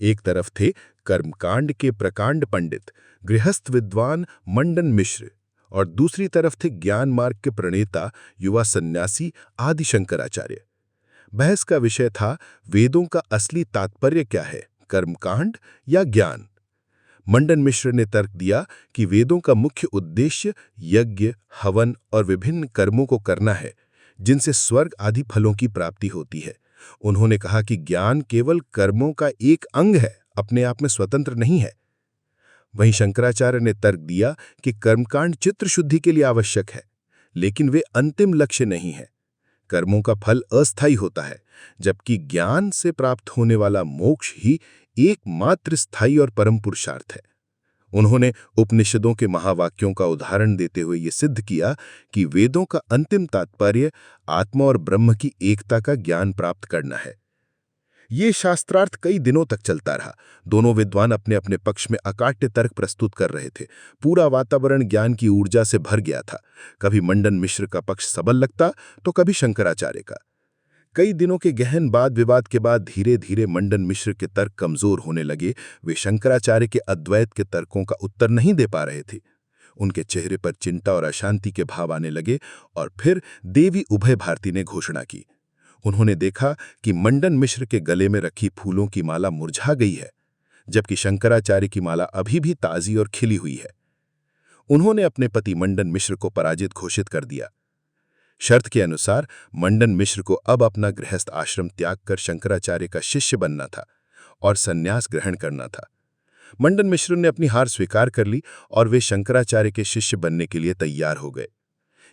एक तरफ थे कर्मकांड के प्रकांड पंडित, गृहस्थ विद्वान मंडन मिश्र, और दूसरी तरफ थे ज्ञान मार्ग के प्रणेता, युवा सन्यासी आदि शंकराचार्य। बहस का विषय था, वेदों का असली तात्पर्य क्या है, कर्मकांड या ज्ञान? मंडन मिश्र ने तर्क दिया कि वेदों का मुख्य उद्देश्य यज्ञ, हवन और विभिन्न कर्मों को करना है, जिनसे स्वर्ग आदि फलों की प्राप्ति होती है। उन्होंने कहा कि ज्ञान केवल कर्मों का एक अंग है, अपने आप में स्वतंत्र नहीं है। वहीं शंकराचार्य ने तर्क दिया कि कर्मकांड चित्त शुद्धि के लिए आवश्यक है, लेकिन वे अंतिम लक्ष्य नहीं है। कर्मों का फल अस्थायी होता है, जबकि ज्ञान से प्राप्त होने वाला मोक्ष ही एकमात्र स्थायी और परम पुरुषार्थ है। उन्होंने उपनिषदों के महावाक्यों का उदाहरण देते हुए ये सिद्ध किया कि वेदों का अंतिम तात्पर्य आत्मा और ब्रह्म की एकता का ज्ञान प्राप्त करना है। ये शास्त्रार्थ कई दिनों तक चलता रहा। दोनों विद्वान अपने अपने पक्ष में अकाट्य तर्क प्रस्तुत कर रहे थे। पूरा वातावरण ज्ञान की ऊर्जा से भर गया था। कभी मंडन मिश्र का पक्ष सबल लगता तो कभी शंकराचार्य का। कई दिनों के गहन वाद विवाद के बाद धीरे धीरे मंडन मिश्र के तर्क कमजोर होने लगे। वे शंकराचार्य के अद्वैत के तर्कों का उत्तर नहीं दे पा रहे थे। उनके चेहरे पर चिंता और अशांति के भाव आने लगे और फिर देवी उभय भारती ने घोषणा की। उन्होंने देखा कि मंडन मिश्र के गले में रखी फूलों की माला मुरझा गई है, जबकि शंकराचार्य की माला अभी भी ताजी और खिली हुई है। उन्होंने अपने पति मंडन मिश्र को पराजित घोषित कर दिया। शर्त के अनुसार मंडन मिश्र को अब अपना गृहस्थ आश्रम त्याग कर शंकराचार्य का शिष्य बनना था और संन्यास ग्रहण करना था। मंडन मिश्र ने अपनी हार स्वीकार कर ली और वे शंकराचार्य के शिष्य बनने के लिए तैयार हो गए।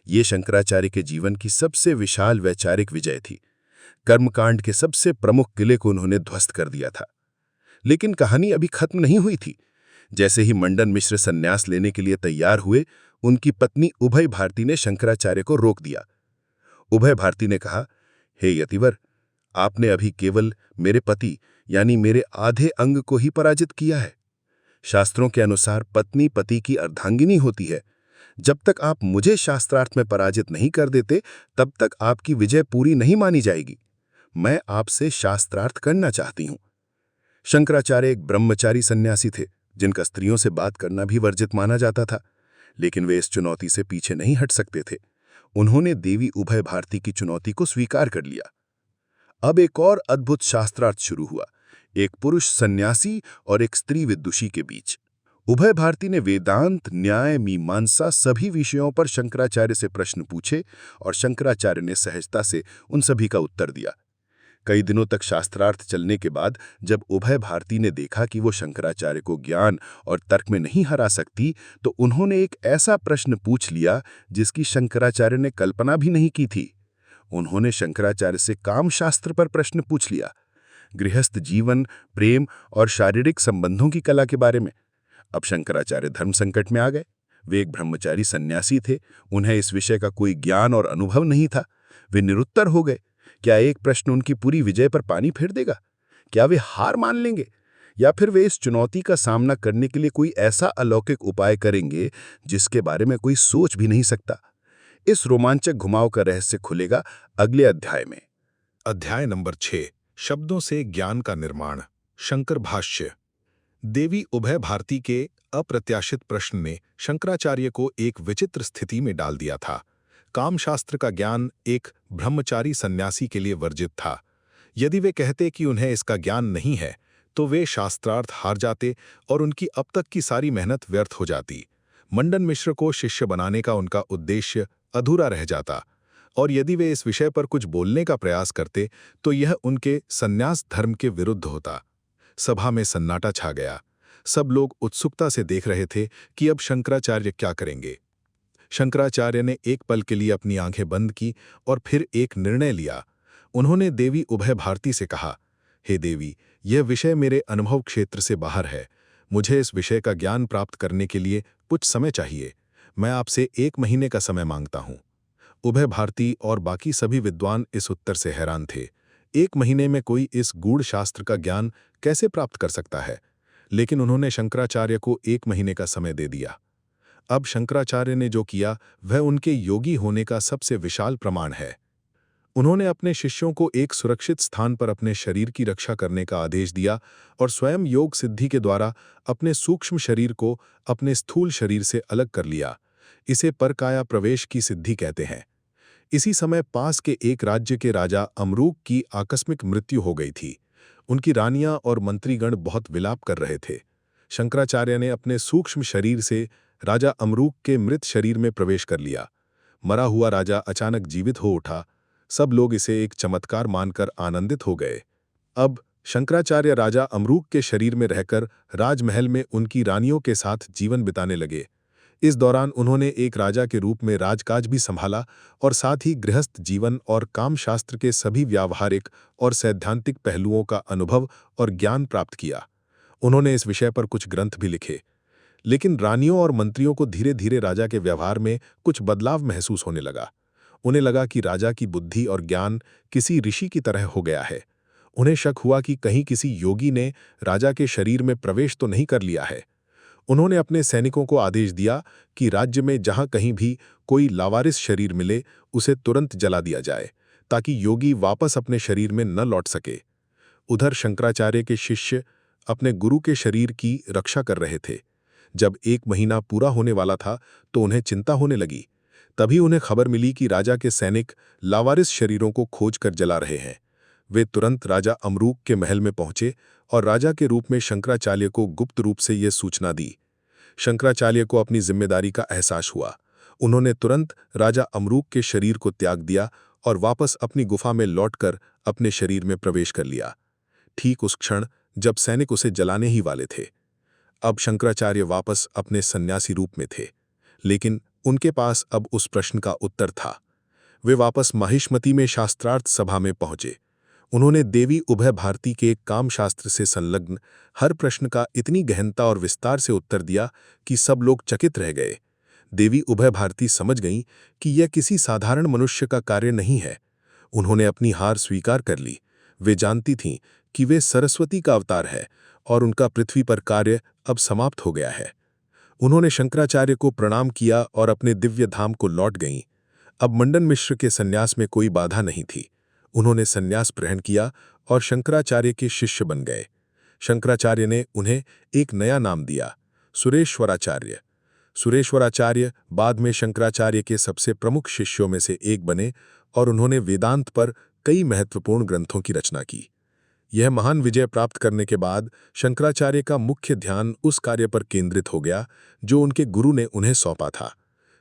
ये शंकराचार्य के जीवन की सबसे विशाल वैचारिक विजय थी। कर्मकांड के सबसे प्रमुख किले को उन्होंने ध्वस्त कर दिया था। लेकिन कहानी अभी खत्म नहीं हुई थी। जैसे ही मंडन मिश्र संन्यास लेने के लिए तैयार हुए, उनकी पत्नी उभय भारती ने शंकराचार्य को रोक दिया। उभय भारती ने कहा, हे यतिवर, आपने अभी केवल मेरे पति यानी मेरे आधे अंग को ही पराजित किया है। शास्त्रों के अनुसार पत्नी पति की अर्धांगिनी होती है। जब तक आप मुझे शास्त्रार्थ में पराजित नहीं कर देते, तब तक आपकी विजय पूरी नहीं मानी जाएगी। मैं आपसे शास्त्रार्थ करना चाहती हूं। शंकराचार्य एक ब्रह्मचारी सन्यासी थे, जिनका स्त्रियों से बात करना भी वर्जित माना जाता था, लेकिन वे इस चुनौती से पीछे नहीं हट सकते थे। उन्होंने देवी उभय भारती की चुनौती को स्वीकार कर लिया। अब एक और अद्भुत शास्त्रार्थ शुरू हुआ, एक पुरुष सन्यासी और एक स्त्री विदुषी के बीच। उभय भारती ने वेदांत, न्याय, मीमांसा सभी विषयों पर शंकराचार्य से प्रश्न पूछे और शंकराचार्य ने सहजता से उन सभी का उत्तर दिया। कई दिनों तक शास्त्रार्थ चलने के बाद जब उभय भारती ने देखा कि वो शंकराचार्य को ज्ञान और तर्क में नहीं हरा सकती, तो उन्होंने एक ऐसा प्रश्न पूछ लिया जिसकी शंकराचार्य ने कल्पना भी नहीं की थी। उन्होंने शंकराचार्य से कामशास्त्र पर प्रश्न पूछ लिया, गृहस्थ जीवन, प्रेम और शारीरिक संबंधों की कला के बारे में। अब शंकराचार्य धर्म संकट में आ गए। वे एक ब्रह्मचारी सन्यासी थे, उन्हें इस विषय का कोई ज्ञान और अनुभव नहीं था। वे निरुत्तर हो गए। क्या एक प्रश्न उनकी पूरी विजय पर पानी फेर देगा? क्या वे हार मान लेंगे, या फिर वे इस चुनौती का सामना करने के लिए कोई ऐसा अलौकिक उपाय करेंगे जिसके बारे में कोई सोच भी नहीं सकता? इस रोमांचक घुमाव का रहस्य खुलेगा अगले अध्याय में। अध्याय नंबर 6, शब्दों से ज्ञान का निर्माण। शंकर भाष्य। देवी उभय भारती के अप्रत्याशित प्रश्न ने शंकराचार्य को एक विचित्र स्थिति में डाल दिया था। कामशास्त्र का ज्ञान एक ब्रह्मचारी सन्यासी के लिए वर्जित था। यदि वे कहते कि उन्हें इसका ज्ञान नहीं है, तो वे शास्त्रार्थ हार जाते और उनकी अब तक की सारी मेहनत व्यर्थ हो जाती। मंडन मिश्र को शिष्य बनाने का उनका उद्देश्य अधूरा रह जाता, और यदि वे इस विषय पर कुछ बोलने का प्रयास करते तो यह उनके संन्यास धर्म के विरुद्ध होता। सभा में सन्नाटा छा गया। सब लोग उत्सुकता से देख रहे थे कि अब शंकराचार्य क्या करेंगे। शंकराचार्य ने एक पल के लिए अपनी आंखें बंद की और फिर एक निर्णय लिया। उन्होंने देवी उभय भारती से कहा, हे देवी, यह विषय मेरे अनुभव क्षेत्र से बाहर है। मुझे इस विषय का ज्ञान प्राप्त करने के लिए कुछ समय चाहिए। मैं आपसे 1 महीने का समय मांगता हूँ। उभय भारती और बाकी सभी विद्वान इस उत्तर से हैरान थे। 1 महीने में कोई इस गूढ़ शास्त्र का ज्ञान कैसे प्राप्त कर सकता है? लेकिन उन्होंने शंकराचार्य को 1 महीने का समय दे दिया। अब शंकराचार्य ने जो किया वह उनके योगी होने का सबसे विशाल प्रमाण है। उन्होंने अपने शिष्यों को एक सुरक्षित स्थान पर अपने शरीर की रक्षा करने का आदेश दिया और स्वयं योग सिद्धि के द्वारा अपने सूक्ष्म शरीर को अपने स्थूल शरीर से अलग कर लिया। इसे परकाया प्रवेश की सिद्धि कहते हैं। इसी समय पास के एक राज्य के राजा अमरूक की आकस्मिक मृत्यु हो गई थी। उनकी रानियां और मंत्रीगण बहुत विलाप कर रहे थे। शंकराचार्य ने अपने सूक्ष्म शरीर से राजा अमरूक के मृत शरीर में प्रवेश कर लिया। मरा हुआ राजा अचानक जीवित हो उठा। सब लोग इसे एक चमत्कार मानकर आनंदित हो गए। अब शंकराचार्य राजा अमरूक के शरीर में रहकर राजमहल में उनकी रानियों के साथ जीवन बिताने लगे। इस दौरान उन्होंने एक राजा के रूप में राजकाज भी संभाला और साथ ही गृहस्थ जीवन और कामशास्त्र के सभी व्यावहारिक और सैद्धांतिक पहलुओं का अनुभव और ज्ञान प्राप्त किया। उन्होंने इस विषय पर कुछ ग्रंथ भी लिखे। लेकिन रानियों और मंत्रियों को धीरे धीरे राजा के व्यवहार में कुछ बदलाव महसूस होने लगा। उन्हें लगा कि राजा की बुद्धि और ज्ञान किसी ऋषि की तरह हो गया है। उन्हें शक हुआ कि कहीं किसी योगी ने राजा के शरीर में प्रवेश तो नहीं कर लिया है। उन्होंने अपने सैनिकों को आदेश दिया कि राज्य में जहां कहीं भी कोई लावारिस शरीर मिले उसे तुरंत जला दिया जाए, ताकि योगी वापस अपने शरीर में न लौट सके। उधर शंकराचार्य के शिष्य अपने गुरु के शरीर की रक्षा कर रहे थे। जब 1 महीना पूरा होने वाला था तो उन्हें चिंता होने लगी। तभी उन्हें खबर मिली कि राजा के सैनिक लावारिस शरीरों को खोजकर जला रहे हैं। वे तुरंत राजा अमरूक के महल में पहुंचे और राजा के रूप में शंकराचार्य को गुप्त रूप से यह सूचना दी। शंकराचार्य को अपनी जिम्मेदारी का एहसास हुआ। उन्होंने तुरंत राजा अमरूक के शरीर को त्याग दिया और वापस अपनी गुफा में लौटकर अपने शरीर में प्रवेश कर लिया। ठीक उस क्षण जब सैनिक उसे जलाने ही वाले थे। अब शंकराचार्य वापस अपने सन्यासी रूप में थे, लेकिन उनके पास अब उस प्रश्न का उत्तर था। वे वापस माहिष्मती में शास्त्रार्थ सभा में पहुंचे। उन्होंने देवी उभय भारती के कामशास्त्र से संलग्न हर प्रश्न का इतनी गहनता और विस्तार से उत्तर दिया कि सब लोग चकित रह गए। देवी उभय भारती समझ गईं कि यह किसी साधारण मनुष्य का कार्य नहीं है। उन्होंने अपनी हार स्वीकार कर ली। वे जानती थीं कि वे सरस्वती का अवतार है और उनका पृथ्वी पर कार्य अब समाप्त हो गया है। उन्होंने शंकराचार्य को प्रणाम किया और अपने दिव्य धाम को लौट गईं। अब मंडन मिश्र के सन्यास में कोई बाधा नहीं थी। उन्होंने सन्यास ग्रहण किया और शंकराचार्य के शिष्य बन गए। शंकराचार्य ने उन्हें एक नया नाम दिया, सुरेश्वराचार्य। सुरेश्वराचार्य बाद में शंकराचार्य के सबसे प्रमुख शिष्यों में से एक बने और उन्होंने वेदांत पर कई महत्वपूर्ण ग्रंथों की रचना की। यह महान विजय प्राप्त करने के बाद शंकराचार्य का मुख्य ध्यान उस कार्य पर केंद्रित हो गया जो उनके गुरु ने उन्हें सौंपा था,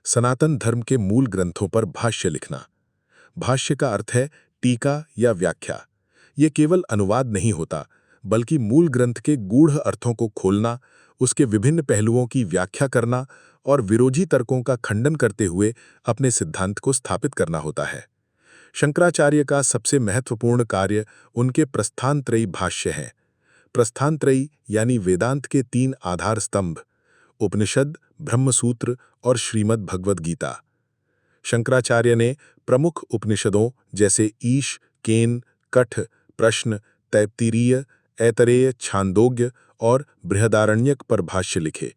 सनातन धर्म के मूल ग्रंथों पर भाष्य लिखना। भाष्य का अर्थ है टीका या व्याख्या। ये केवल अनुवाद नहीं होता, बल्कि मूल ग्रंथ के गूढ़ अर्थों को खोलना, उसके विभिन्न पहलुओं की व्याख्या करना और विरोधी तर्कों का खंडन करते हुए अपने सिद्धांत को स्थापित करना होता है। शंकराचार्य का सबसे महत्वपूर्ण कार्य उनके प्रस्थानत्रयी भाष्य है। प्रस्थानत्रयी यानी वेदांत के 3 आधार स्तंभ, उपनिषद, ब्रह्मसूत्र और श्रीमद् भगवद गीता। शंकराचार्य ने प्रमुख उपनिषदों जैसे ईश, केन, कठ, प्रश्न, तैत्तिरीय, ऐतरेय, छांदोग्य और बृहदारण्यक पर भाष्य लिखे।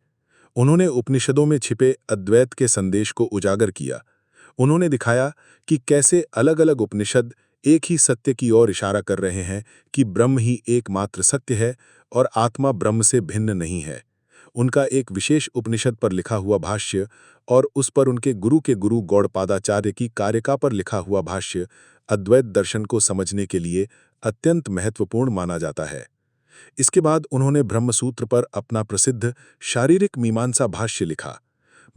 उन्होंने उपनिषदों में छिपे अद्वैत के संदेश को उजागर किया। उन्होंने दिखाया कि कैसे अलग अलग उपनिषद एक ही सत्य की ओर इशारा कर रहे हैं कि ब्रह्म ही एकमात्र सत्य है और आत्मा ब्रह्म से भिन्न नहीं है। उनका एक विशेष उपनिषद पर लिखा हुआ भाष्य और उस पर उनके गुरु गौड़पादाचार्य की कारिका पर लिखा हुआ भाष्य अद्वैत दर्शन को समझने के लिए अत्यंत महत्वपूर्ण माना जाता है। इसके बाद उन्होंने ब्रह्मसूत्र पर अपना प्रसिद्ध शारीरिक मीमांसा भाष्य लिखा।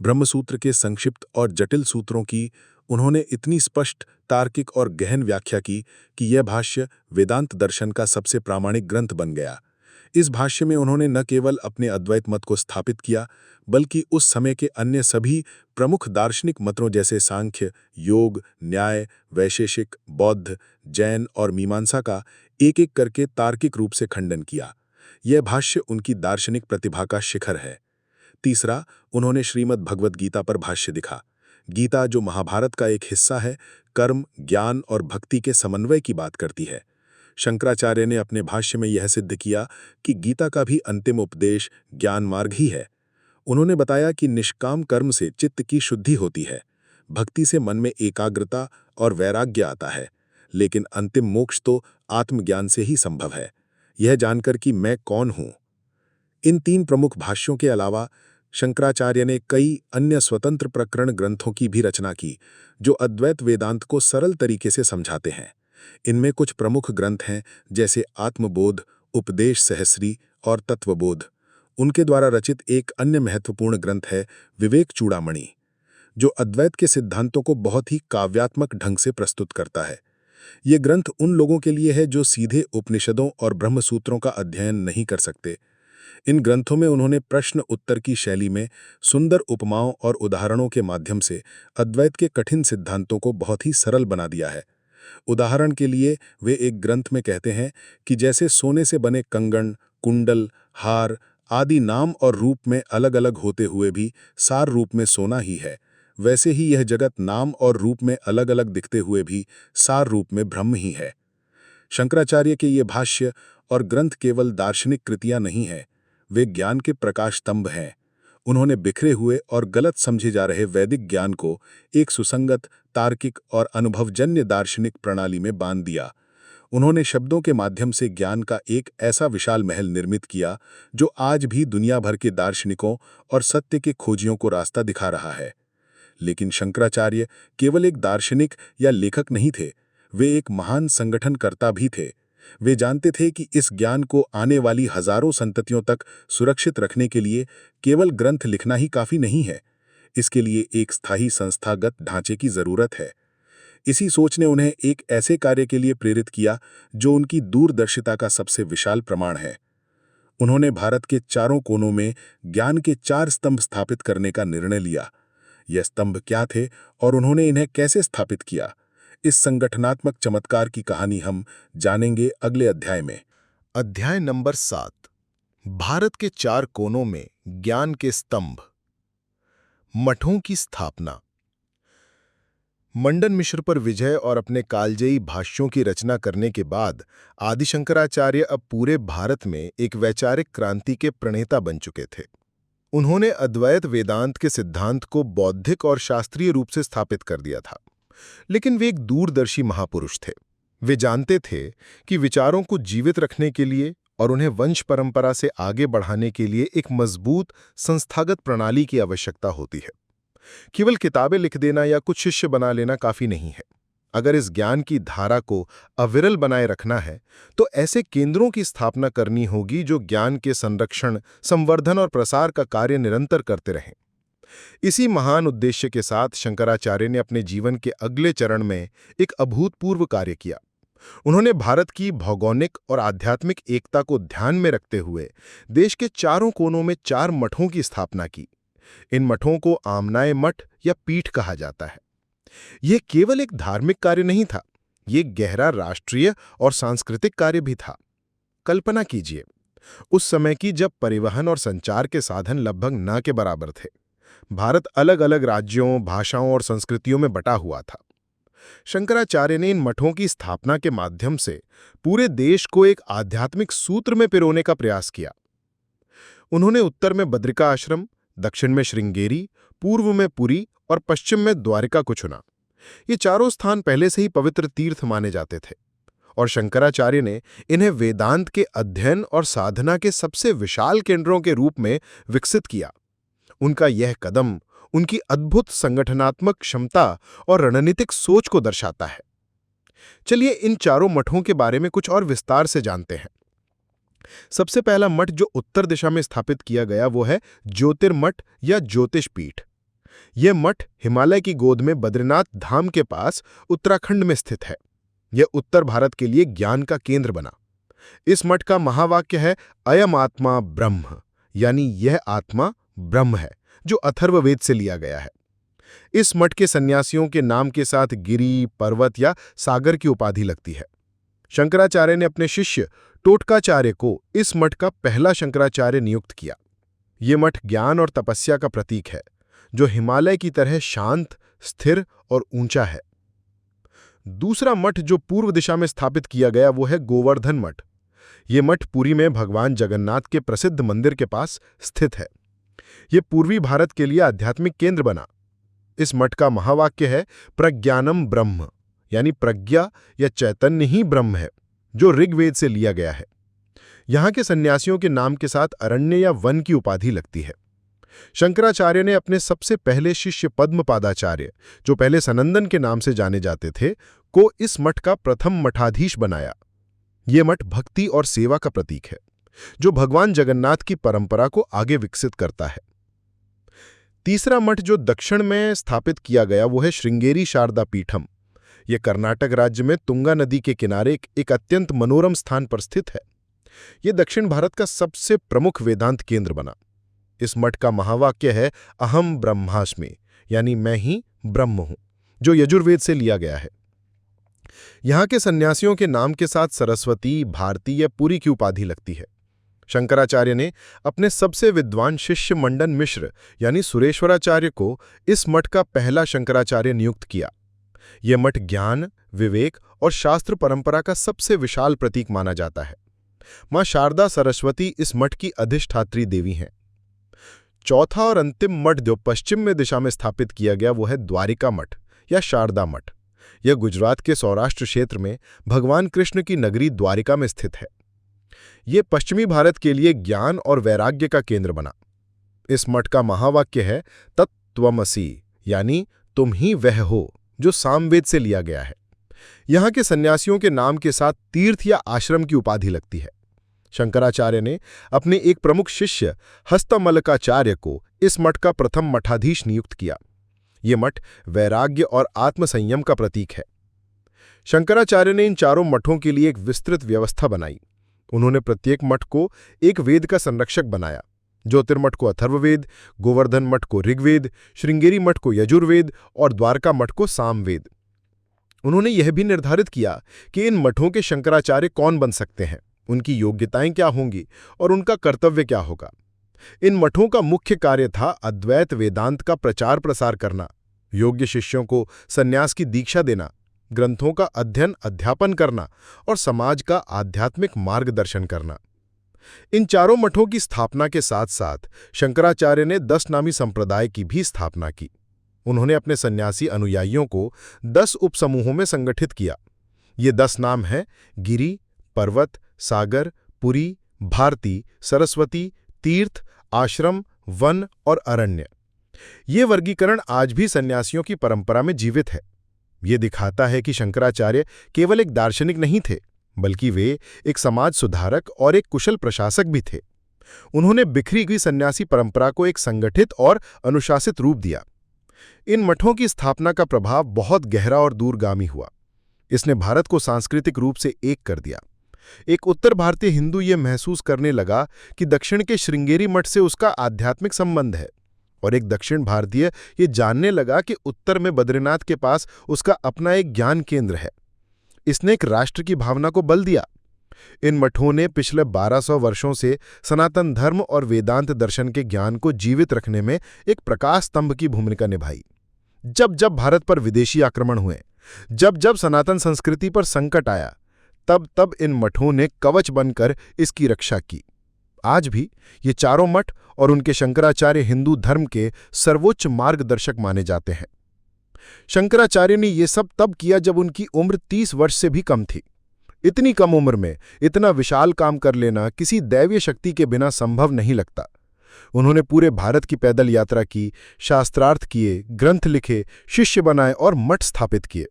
ब्रह्मसूत्र के संक्षिप्त और जटिल सूत्रों की उन्होंने इतनी स्पष्ट, तार्किक और गहन व्याख्या की कि यह भाष्य वेदांत दर्शन का सबसे प्रामाणिक ग्रंथ बन गया। इस भाष्य में उन्होंने न केवल अपने अद्वैत मत को स्थापित किया, बल्कि उस समय के अन्य सभी प्रमुख दार्शनिक मतों जैसे सांख्य, योग, न्याय, वैशेषिक, बौद्ध, जैन और मीमांसा का एक-एक करके तार्किक रूप से खंडन किया। यह भाष्य उनकी दार्शनिक प्रतिभा का शिखर है। तीसरा, उन्होंने श्रीमद् भगवद गीता पर भाष्य लिखा। गीता, जो महाभारत का एक हिस्सा है, कर्म, ज्ञान और भक्ति के समन्वय की बात करती है। शंकराचार्य ने अपने भाष्य में यह सिद्ध किया कि गीता का भी अंतिम उपदेश ज्ञान मार्ग ही है। उन्होंने बताया कि निष्काम कर्म से चित्त की शुद्धि होती है, भक्ति से मन में एकाग्रता और वैराग्य आता है, लेकिन अंतिम मोक्ष तो आत्मज्ञान से ही संभव है। यह जानकर कि मैं कौन हूं। इन 3 प्रमुख भाष्यों के अलावा शंकराचार्य ने कई अन्य स्वतंत्र प्रकरण ग्रंथों की भी रचना की, जो अद्वैत वेदांत को सरल तरीके से समझाते हैं। इनमें कुछ प्रमुख ग्रंथ हैं, जैसे आत्मबोध, उपदेश सहस्री और तत्वबोध। उनके द्वारा रचित एक अन्य महत्वपूर्ण ग्रंथ है विवेक चूड़ामणि, जो अद्वैत के सिद्धांतों को बहुत ही काव्यात्मक ढंग से प्रस्तुत करता है। ये ग्रंथ उन लोगों के लिए है जो सीधे उपनिषदों और ब्रह्मसूत्रों का अध्ययन नहीं कर सकते। इन ग्रंथों में उन्होंने प्रश्न उत्तर की शैली में सुंदर उपमाओं और उदाहरणों के माध्यम से अद्वैत के कठिन सिद्धांतों को बहुत ही सरल बना दिया है। उदाहरण के लिए वे एक ग्रंथ में कहते हैं कि जैसे सोने से बने कंगन, कुंडल, हार आदि नाम और रूप में अलग अलग होते हुए भी सार रूप में सोना ही है, वैसे ही यह जगत नाम और रूप में अलग अलग दिखते हुए भी सार रूप में ब्रह्म ही है। शंकराचार्य के ये भाष्य और ग्रंथ केवल दार्शनिक कृतियां नहीं हैं, वे ज्ञान के प्रकाश स्तंभ हैं। उन्होंने बिखरे हुए और गलत समझे जा रहे वैदिक ज्ञान को एक सुसंगत, तार्किक और अनुभवजन्य दार्शनिक प्रणाली में बांध दिया। उन्होंने शब्दों के माध्यम से ज्ञान का एक ऐसा विशाल महल निर्मित किया जो आज भी दुनिया भर के दार्शनिकों और सत्य के खोजियों को रास्ता दिखा रहा है। लेकिन शंकराचार्य केवल एक दार्शनिक या लेखक नहीं थे, वे एक महान संगठनकर्ता भी थे। वे जानते थे कि इस ज्ञान को आने वाली हजारों संततियों तक सुरक्षित रखने के लिए केवल ग्रंथ लिखना ही काफी नहीं है, इसके लिए एक स्थायी संस्थागत ढांचे की जरूरत है। इसी सोच ने उन्हें एक ऐसे कार्य के लिए प्रेरित किया जो उनकी दूरदर्शिता का सबसे विशाल प्रमाण है। उन्होंने भारत के चारों कोनों में ज्ञान के 4 स्तंभ स्थापित करने का निर्णय लिया। यह स्तंभ क्या थे और उन्होंने इन्हें कैसे स्थापित किया, इस संगठनात्मक चमत्कार की कहानी हम जानेंगे अगले अध्याय में। अध्याय नंबर 7, भारत के 4 कोनों में ज्ञान के स्तंभ। मठों की स्थापना। मंडन मिश्र पर विजय और अपने कालजयी भाष्यों की रचना करने के बाद आदि शंकराचार्य अब पूरे भारत में एक वैचारिक क्रांति के प्रणेता बन चुके थे। उन्होंने अद्वैत वेदांत के सिद्धांत को बौद्धिक और शास्त्रीय रूप से स्थापित कर दिया था, लेकिन वे एक दूरदर्शी महापुरुष थे। वे जानते थे कि विचारों को जीवित रखने के लिए और उन्हें वंश परंपरा से आगे बढ़ाने के लिए एक मजबूत संस्थागत प्रणाली की आवश्यकता होती है। केवल किताबें लिख देना या कुछ शिष्य बना लेना काफी नहीं है। अगर इस ज्ञान की धारा को अविरल बनाए रखना है तो ऐसे केंद्रों की स्थापना करनी होगी जो ज्ञान के संरक्षण, संवर्धन और प्रसार का कार्य निरंतर करते रहें। इसी महान उद्देश्य के साथ शंकराचार्य ने अपने जीवन के अगले चरण में एक अभूतपूर्व कार्य किया। उन्होंने भारत की भौगोलिक और आध्यात्मिक एकता को ध्यान में रखते हुए देश के चारों कोनों में 4 मठों की स्थापना की। इन मठों को आमनाय मठ या पीठ कहा जाता है। यह केवल एक धार्मिक कार्य नहीं था, यह गहरा राष्ट्रीय और सांस्कृतिक कार्य भी था। कल्पना कीजिए, उस समय की जब परिवहन और संचार के साधन लगभग न के बराबर थे। भारत अलग अलग राज्यों, भाषाओं और संस्कृतियों में बटा हुआ था। शंकराचार्य ने इन मठों की स्थापना के माध्यम से पूरे देश को एक आध्यात्मिक सूत्र में पिरोने का प्रयास किया। उन्होंने उत्तर में बद्रिका आश्रम, दक्षिण में श्रृंगेरी, पूर्व में पुरी और पश्चिम में द्वारिका को चुना। ये चारों स्थान पहले से ही पवित्र तीर्थ माने जाते थे और शंकराचार्य ने इन्हें वेदांत के अध्ययन और साधना के सबसे विशाल केंद्रों के रूप में विकसित किया। उनका यह कदम उनकी अद्भुत संगठनात्मक क्षमता और रणनीतिक सोच को दर्शाता है। चलिए इन चारों मठों के बारे में कुछ और विस्तार से जानते हैं। सबसे पहला मठ जो उत्तर दिशा में स्थापित किया गया वो है ज्योतिर्मठ या ज्योतिष पीठ। यह मठ हिमालय की गोद में बद्रीनाथ धाम के पास उत्तराखंड में स्थित है। यह उत्तर भारत के लिए ज्ञान का केंद्र बना। इस मठ का महावाक्य है अयम आत्मा ब्रह्म, यानी यह आत्मा ब्रह्म है, जो अथर्ववेद से लिया गया है। इस मठ के सन्यासियों के नाम के साथ गिरी, पर्वत या सागर की उपाधि लगती है। शंकराचार्य ने अपने शिष्य टोटकाचार्य को इस मठ का पहला शंकराचार्य नियुक्त किया। ये मठ ज्ञान और तपस्या का प्रतीक है, जो हिमालय की तरह शांत, स्थिर और ऊंचा है। दूसरा मठ जो पूर्व दिशा में स्थापित किया गया वो है गोवर्धन मठ। ये मठ पुरी में भगवान जगन्नाथ के प्रसिद्ध मंदिर के पास स्थित है। ये पूर्वी भारत के लिए आध्यात्मिक केंद्र बना। इस मठ का महावाक्य है प्रज्ञानम ब्रह्म, यानी प्रज्ञा या चैतन्य ही ब्रह्म है, जो ऋग्वेद से लिया गया है। यहाँ के सन्यासियों के नाम के साथ अरण्य या वन की उपाधि लगती है। शंकराचार्य ने अपने सबसे पहले शिष्य पद्मपादाचार्य, जो पहले सनंदन के नाम से जाने जाते थे, को इस मठ का प्रथम मठाधीश बनाया। ये मठ भक्ति और सेवा का प्रतीक है, जो भगवान जगन्नाथ की परंपरा को आगे विकसित करता है। तीसरा मठ जो दक्षिण में स्थापित किया गया वो है श्रृंगेरी शारदा पीठम। यह कर्नाटक राज्य में तुंगा नदी के किनारे एक अत्यंत मनोरम स्थान पर स्थित है। यह दक्षिण भारत का सबसे प्रमुख वेदांत केंद्र बना। इस मठ का महावाक्य है अहम ब्रह्मास्मि, यानी मैं ही ब्रह्म हूं, जो यजुर्वेद से लिया गया है। यहां के सन्यासियों के नाम के साथ सरस्वती, भारती या पुरी की उपाधि लगती है। शंकराचार्य ने अपने सबसे विद्वान शिष्य मंडन मिश्र यानी सुरेश्वराचार्य को इस मठ का पहला शंकराचार्य नियुक्त किया। यह मठ ज्ञान, विवेक और शास्त्र परंपरा का सबसे विशाल प्रतीक माना जाता है। मां शारदा सरस्वती इस मठ की अधिष्ठात्री देवी हैं। चौथा और अंतिम मठ जो पश्चिम में दिशा में स्थापित किया गया वो है द्वारिका मठ या शारदा मठ। यह गुजरात के सौराष्ट्र क्षेत्र में भगवान कृष्ण की नगरी द्वारिका में स्थित है। यह पश्चिमी भारत के लिए ज्ञान और वैराग्य का केंद्र बना। इस मठ का महावाक्य है तत्त्वमसि, यानी तुम ही वह हो, जो सामवेद से लिया गया है। यहाँ के सन्यासियों के नाम के साथ तीर्थ या आश्रम की उपाधि लगती है। शंकराचार्य ने अपने एक प्रमुख शिष्य हस्तमलकाचार्य को इस मठ का प्रथम मठाधीश नियुक्त किया। ये मठ वैराग्य और आत्मसंयम का प्रतीक है। शंकराचार्य ने इन चारों मठों के लिए एक विस्तृत व्यवस्था बनाई। उन्होंने प्रत्येक मठ को एक वेद का संरक्षक बनाया। ज्योतिर्मठ को अथर्ववेद, गोवर्धन मठ को ऋग्वेद, श्रृंगेरी मठ को यजुर्वेद और द्वारका मठ को सामवेद। उन्होंने यह भी निर्धारित किया कि इन मठों के शंकराचार्य कौन बन सकते हैं, उनकी योग्यताएं क्या होंगी और उनका कर्तव्य क्या होगा। इन मठों का मुख्य कार्य था अद्वैत वेदांत का प्रचार प्रसार करना, योग्य शिष्यों को सन्यास की दीक्षा देना, ग्रंथों का अध्ययन अध्यापन करना और समाज का आध्यात्मिक मार्गदर्शन करना। इन चारों मठों की स्थापना के साथ साथ शंकराचार्य ने 10 नामी संप्रदाय की भी स्थापना की। उन्होंने अपने सन्यासी अनुयायियों को 10 उपसमूहों में संगठित किया। ये 10 नाम हैं गिरी, पर्वत, सागर, पुरी, भारती, सरस्वती, तीर्थ, आश्रम, वन और अरण्य। ये वर्गीकरण आज भी सन्यासियों की परंपरा में जीवित है। ये दिखाता है कि शंकराचार्य केवल एक दार्शनिक नहीं थे, बल्कि वे एक समाज सुधारक और एक कुशल प्रशासक भी थे। उन्होंने बिखरी हुई सन्यासी परंपरा को एक संगठित और अनुशासित रूप दिया। इन मठों की स्थापना का प्रभाव बहुत गहरा और दूरगामी हुआ। इसने भारत को सांस्कृतिक रूप से एक कर दिया। एक उत्तर भारतीय हिंदू ये महसूस करने लगा कि दक्षिण के श्रृंगेरी मठ से उसका आध्यात्मिक संबंध है, और एक दक्षिण भारतीय ये जानने लगा कि उत्तर में बद्रीनाथ के पास उसका अपना एक ज्ञान केंद्र है। इसने एक राष्ट्र की भावना को बल दिया। इन मठों ने पिछले 1200 वर्षों से सनातन धर्म और वेदांत दर्शन के ज्ञान को जीवित रखने में एक प्रकाश स्तंभ की भूमिका निभाई। जब जब भारत पर विदेशी आक्रमण हुए, जब जब सनातन संस्कृति पर संकट आया, तब तब इन मठों ने कवच बनकर इसकी रक्षा की। आज भी ये चारों मठ और उनके शंकराचार्य हिंदू धर्म के सर्वोच्च मार्गदर्शक माने जाते हैं। शंकराचार्य ने ये सब तब किया जब उनकी उम्र 30 वर्ष से भी कम थी। इतनी कम उम्र में इतना विशाल काम कर लेना किसी दैवीय शक्ति के बिना संभव नहीं लगता। उन्होंने पूरे भारत की पैदल यात्रा की, शास्त्रार्थ किए, ग्रंथ लिखे, शिष्य बनाए और मठ स्थापित किए।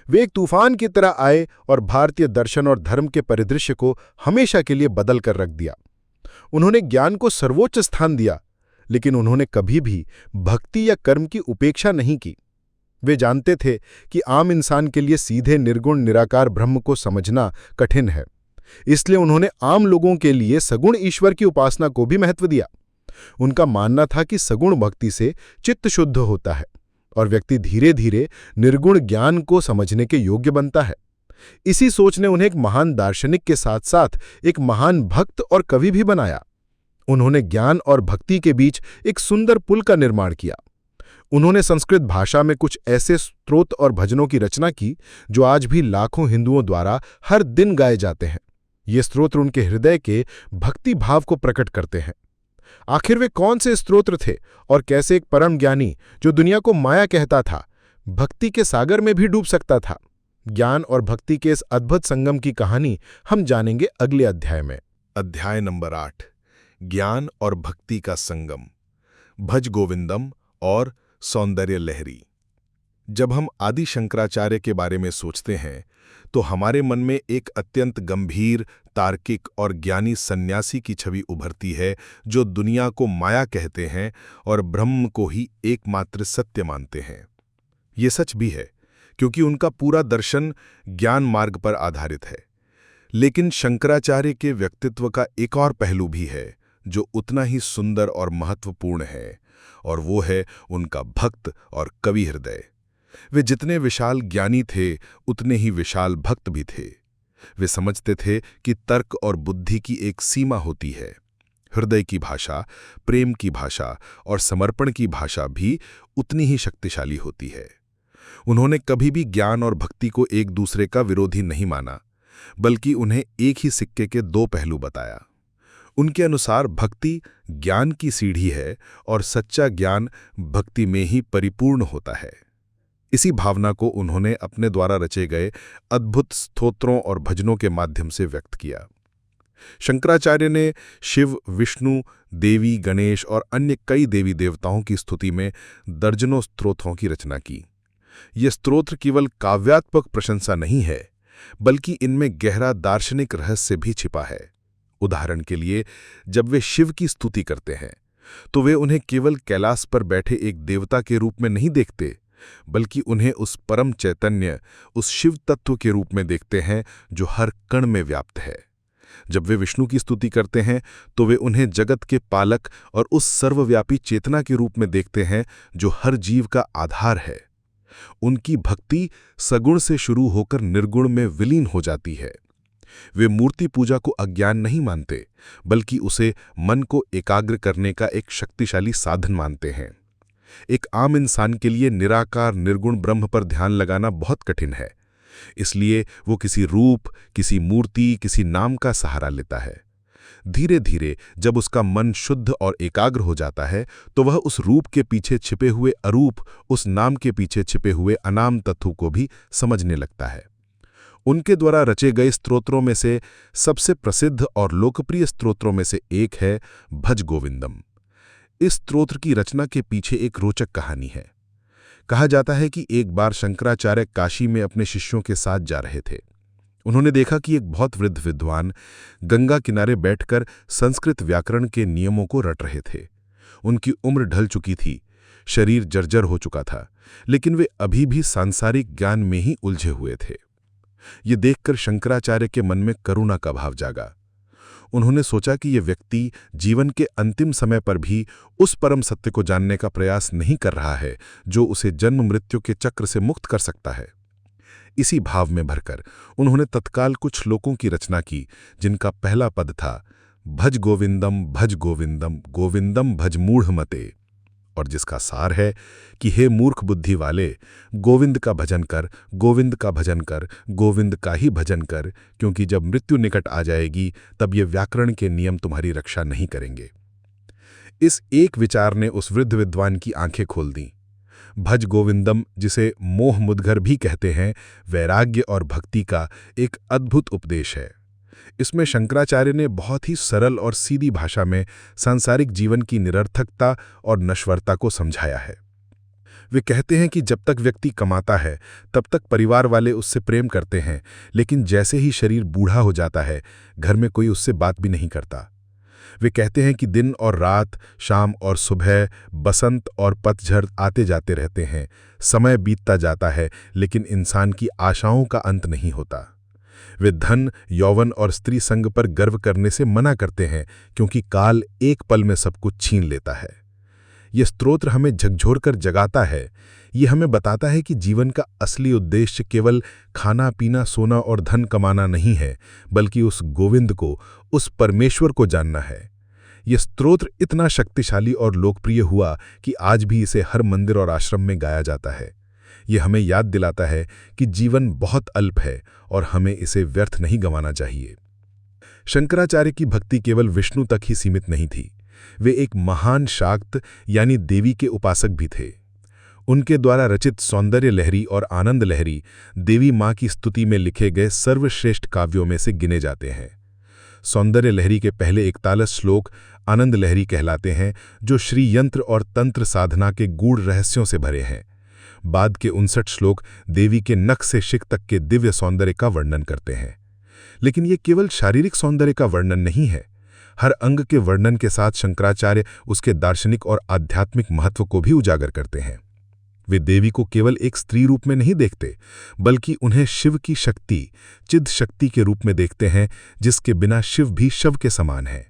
वे एक तूफान की तरह आए और भारतीय दर्शन और धर्म के परिदृश्य को हमेशा के लिए बदल कर रख दिया। उन्होंने ज्ञान को सर्वोच्च स्थान दिया, लेकिन उन्होंने कभी भी भक्ति या कर्म की उपेक्षा नहीं की। वे जानते थे कि आम इंसान के लिए सीधे निर्गुण निराकार ब्रह्म को समझना कठिन है, इसलिए उन्होंने आम लोगों के लिए सगुण ईश्वर की उपासना को भी महत्व दिया। उनका मानना था कि सगुण भक्ति से चित्त शुद्ध होता है और व्यक्ति धीरे धीरे निर्गुण ज्ञान को समझने के योग्य बनता है। इसी सोच ने उन्हें एक महान दार्शनिक के साथ साथ एक महान भक्त और कवि भी बनाया। उन्होंने ज्ञान और भक्ति के बीच एक सुंदर पुल का निर्माण किया। उन्होंने संस्कृत भाषा में कुछ ऐसे स्तोत्र और भजनों की रचना की जो आज भी लाखों हिंदुओं द्वारा हर दिन गाए जाते हैं। ये स्तोत्र उनके हृदय के भक्ति भाव को प्रकट करते हैं। आखिर वे कौन से स्तोत्र थे और कैसे एक परम ज्ञानी जो दुनिया को माया कहता था, भक्ति के सागर में भी डूब सकता था? ज्ञान और भक्ति के इस अद्भुत संगम की कहानी हम जानेंगे अगले अध्याय में। अध्याय नंबर 8, ज्ञान और भक्ति का संगम, भज गोविंदम और सौंदर्य लहरी। जब हम आदि शंकराचार्य के बारे में सोचते हैं तो हमारे मन में एक अत्यंत गंभीर, तार्किक और ज्ञानी सन्यासी की छवि उभरती है जो दुनिया को माया कहते हैं और ब्रह्म को ही एकमात्र सत्य मानते हैं। ये सच भी है क्योंकि उनका पूरा दर्शन ज्ञान मार्ग पर आधारित है। लेकिन शंकराचार्य के व्यक्तित्व का एक और पहलू भी है जो उतना ही सुंदर और महत्वपूर्ण है, और वो है उनका भक्त और कवि हृदय। वे जितने विशाल ज्ञानी थे उतने ही विशाल भक्त भी थे। वे समझते थे कि तर्क और बुद्धि की एक सीमा होती है। हृदय की भाषा, प्रेम की भाषा और समर्पण की भाषा भी उतनी ही शक्तिशाली होती है। उन्होंने कभी भी ज्ञान और भक्ति को एक दूसरे का विरोधी नहीं माना, बल्कि उन्हें एक ही सिक्के के दो पहलू बताया। उनके अनुसार भक्ति ज्ञान की सीढ़ी है और सच्चा ज्ञान भक्ति में ही परिपूर्ण होता है। इसी भावना को उन्होंने अपने द्वारा रचे गए अद्भुत स्तोत्रों और भजनों के माध्यम से व्यक्त किया। शंकराचार्य ने शिव, विष्णु, देवी, गणेश और अन्य कई देवी देवताओं की स्तुति में दर्जनों स्तोत्रों की रचना की। ये स्तोत्र केवल काव्यात्मक प्रशंसा नहीं है, बल्कि इनमें गहरा दार्शनिक रहस्य भी छिपा है। उदाहरण के लिए, जब वे शिव की स्तुति करते हैं तो वे उन्हें केवल कैलाश पर बैठे एक देवता के रूप में नहीं देखते, बल्कि उन्हें उस परम चैतन्य, उस शिव तत्व के रूप में देखते हैं जो हर कण में व्याप्त है। जब वे विष्णु की स्तुति करते हैं तो वे उन्हें जगत के पालक और उस सर्वव्यापी चेतना के रूप में देखते हैं जो हर जीव का आधार है। उनकी भक्ति सगुण से शुरू होकर निर्गुण में विलीन हो जाती है। वे मूर्ति पूजा को अज्ञान नहीं मानते, बल्कि उसे मन को एकाग्र करने का एक शक्तिशाली साधन मानते हैं। एक आम इंसान के लिए निराकार निर्गुण ब्रह्म पर ध्यान लगाना बहुत कठिन है, इसलिए वो किसी रूप, किसी मूर्ति, किसी नाम का सहारा लेता है। धीरे धीरे जब उसका मन शुद्ध और एकाग्र हो जाता है तो वह उस रूप के पीछे छिपे हुए अरूप, उस नाम के पीछे छिपे हुए अनाम तत्व को भी समझने लगता है। उनके द्वारा रचे गए स्तोत्रों में से सबसे प्रसिद्ध और लोकप्रिय स्तोत्रों में से एक है भज गोविंदम। इस स्तोत्र की रचना के पीछे एक रोचक कहानी है। कहा जाता है कि एक बार शंकराचार्य काशी में अपने शिष्यों के साथ जा रहे थे। उन्होंने देखा कि एक बहुत वृद्ध विद्वान गंगा किनारे बैठकर संस्कृत व्याकरण के नियमों को रट रहे थे। उनकी उम्र ढल चुकी थी, शरीर जर्जर हो चुका था, लेकिन वे अभी भी सांसारिक ज्ञान में ही उलझे हुए थे। ये देखकर शंकराचार्य के मन में करुणा का भाव जागा। उन्होंने सोचा कि ये व्यक्ति जीवन के अंतिम समय पर भी उस परम सत्य को जानने का प्रयास नहीं कर रहा है जो उसे जन्म मृत्यु के चक्र से मुक्त कर सकता है। इसी भाव में भरकर उन्होंने तत्काल कुछ श्लोकों की रचना की, जिनका पहला पद था भज गोविंदम गोविंदम भज मूढ़ मते, और जिसका सार है कि हे मूर्ख बुद्धि वाले, गोविंद का भजन कर, गोविंद का भजन कर, गोविंद का ही भजन कर, क्योंकि जब मृत्यु निकट आ जाएगी तब ये व्याकरण के नियम तुम्हारी रक्षा नहीं करेंगे। इस एक विचार ने उस वृद्ध विद्वान की आंखें खोल दीं। भज गोविंदम, जिसे मोह मुदगर भी कहते हैं, वैराग्य और भक्ति का एक अद्भुत उपदेश है। इसमें शंकराचार्य ने बहुत ही सरल और सीधी भाषा में सांसारिक जीवन की निरर्थकता और नश्वरता को समझाया है। वे कहते हैं कि जब तक व्यक्ति कमाता है तब तक परिवार वाले उससे प्रेम करते हैं, लेकिन जैसे ही शरीर बूढ़ा हो जाता है घर में कोई उससे बात भी नहीं करता। वे कहते हैं कि दिन और रात, शाम और सुबह, बसंत और पतझड़ आते जाते रहते हैं। समय बीतता जाता है, लेकिन इंसान की आशाओं का अंत नहीं होता। वे धन, यौवन और स्त्री संग पर गर्व करने से मना करते हैं, क्योंकि काल एक पल में सब कुछ छीन लेता है। ये स्तोत्र हमें झकझोर कर जगाता है। ये हमें बताता है कि जीवन का असली उद्देश्य केवल खाना पीना, सोना और धन कमाना नहीं है, बल्कि उस गोविंद को, उस परमेश्वर को जानना है। यह स्तोत्र इतना शक्तिशाली और लोकप्रिय हुआ कि आज भी इसे हर मंदिर और आश्रम में गाया जाता है। यह हमें याद दिलाता है कि जीवन बहुत अल्प है और हमें इसे व्यर्थ नहीं गंवाना चाहिए। शंकराचार्य की भक्ति केवल विष्णु तक ही सीमित नहीं थी। वे एक महान शाक्त यानी देवी के उपासक भी थे। उनके द्वारा रचित सौंदर्य लहरी और आनंद लहरी देवी माँ की स्तुति में लिखे गए सर्वश्रेष्ठ काव्यों में से गिने जाते हैं। सौंदर्य लहरी के पहले 41 श्लोक आनंद लहरी कहलाते हैं, जो श्री यंत्र और तंत्र साधना के गूढ़ रहस्यों से भरे हैं। बाद के 59 श्लोक देवी के नख से शिख तक के दिव्य सौंदर्य का वर्णन करते हैं। लेकिन ये केवल शारीरिक सौंदर्य का वर्णन नहीं है। हर अंग के वर्णन के साथ शंकराचार्य उसके दार्शनिक और आध्यात्मिक महत्व को भी उजागर करते हैं। वे देवी को केवल एक स्त्री रूप में नहीं देखते, बल्कि उन्हें शिव की शक्ति, चिद शक्ति के रूप में देखते हैं, जिसके बिना शिव भी शव के समान है।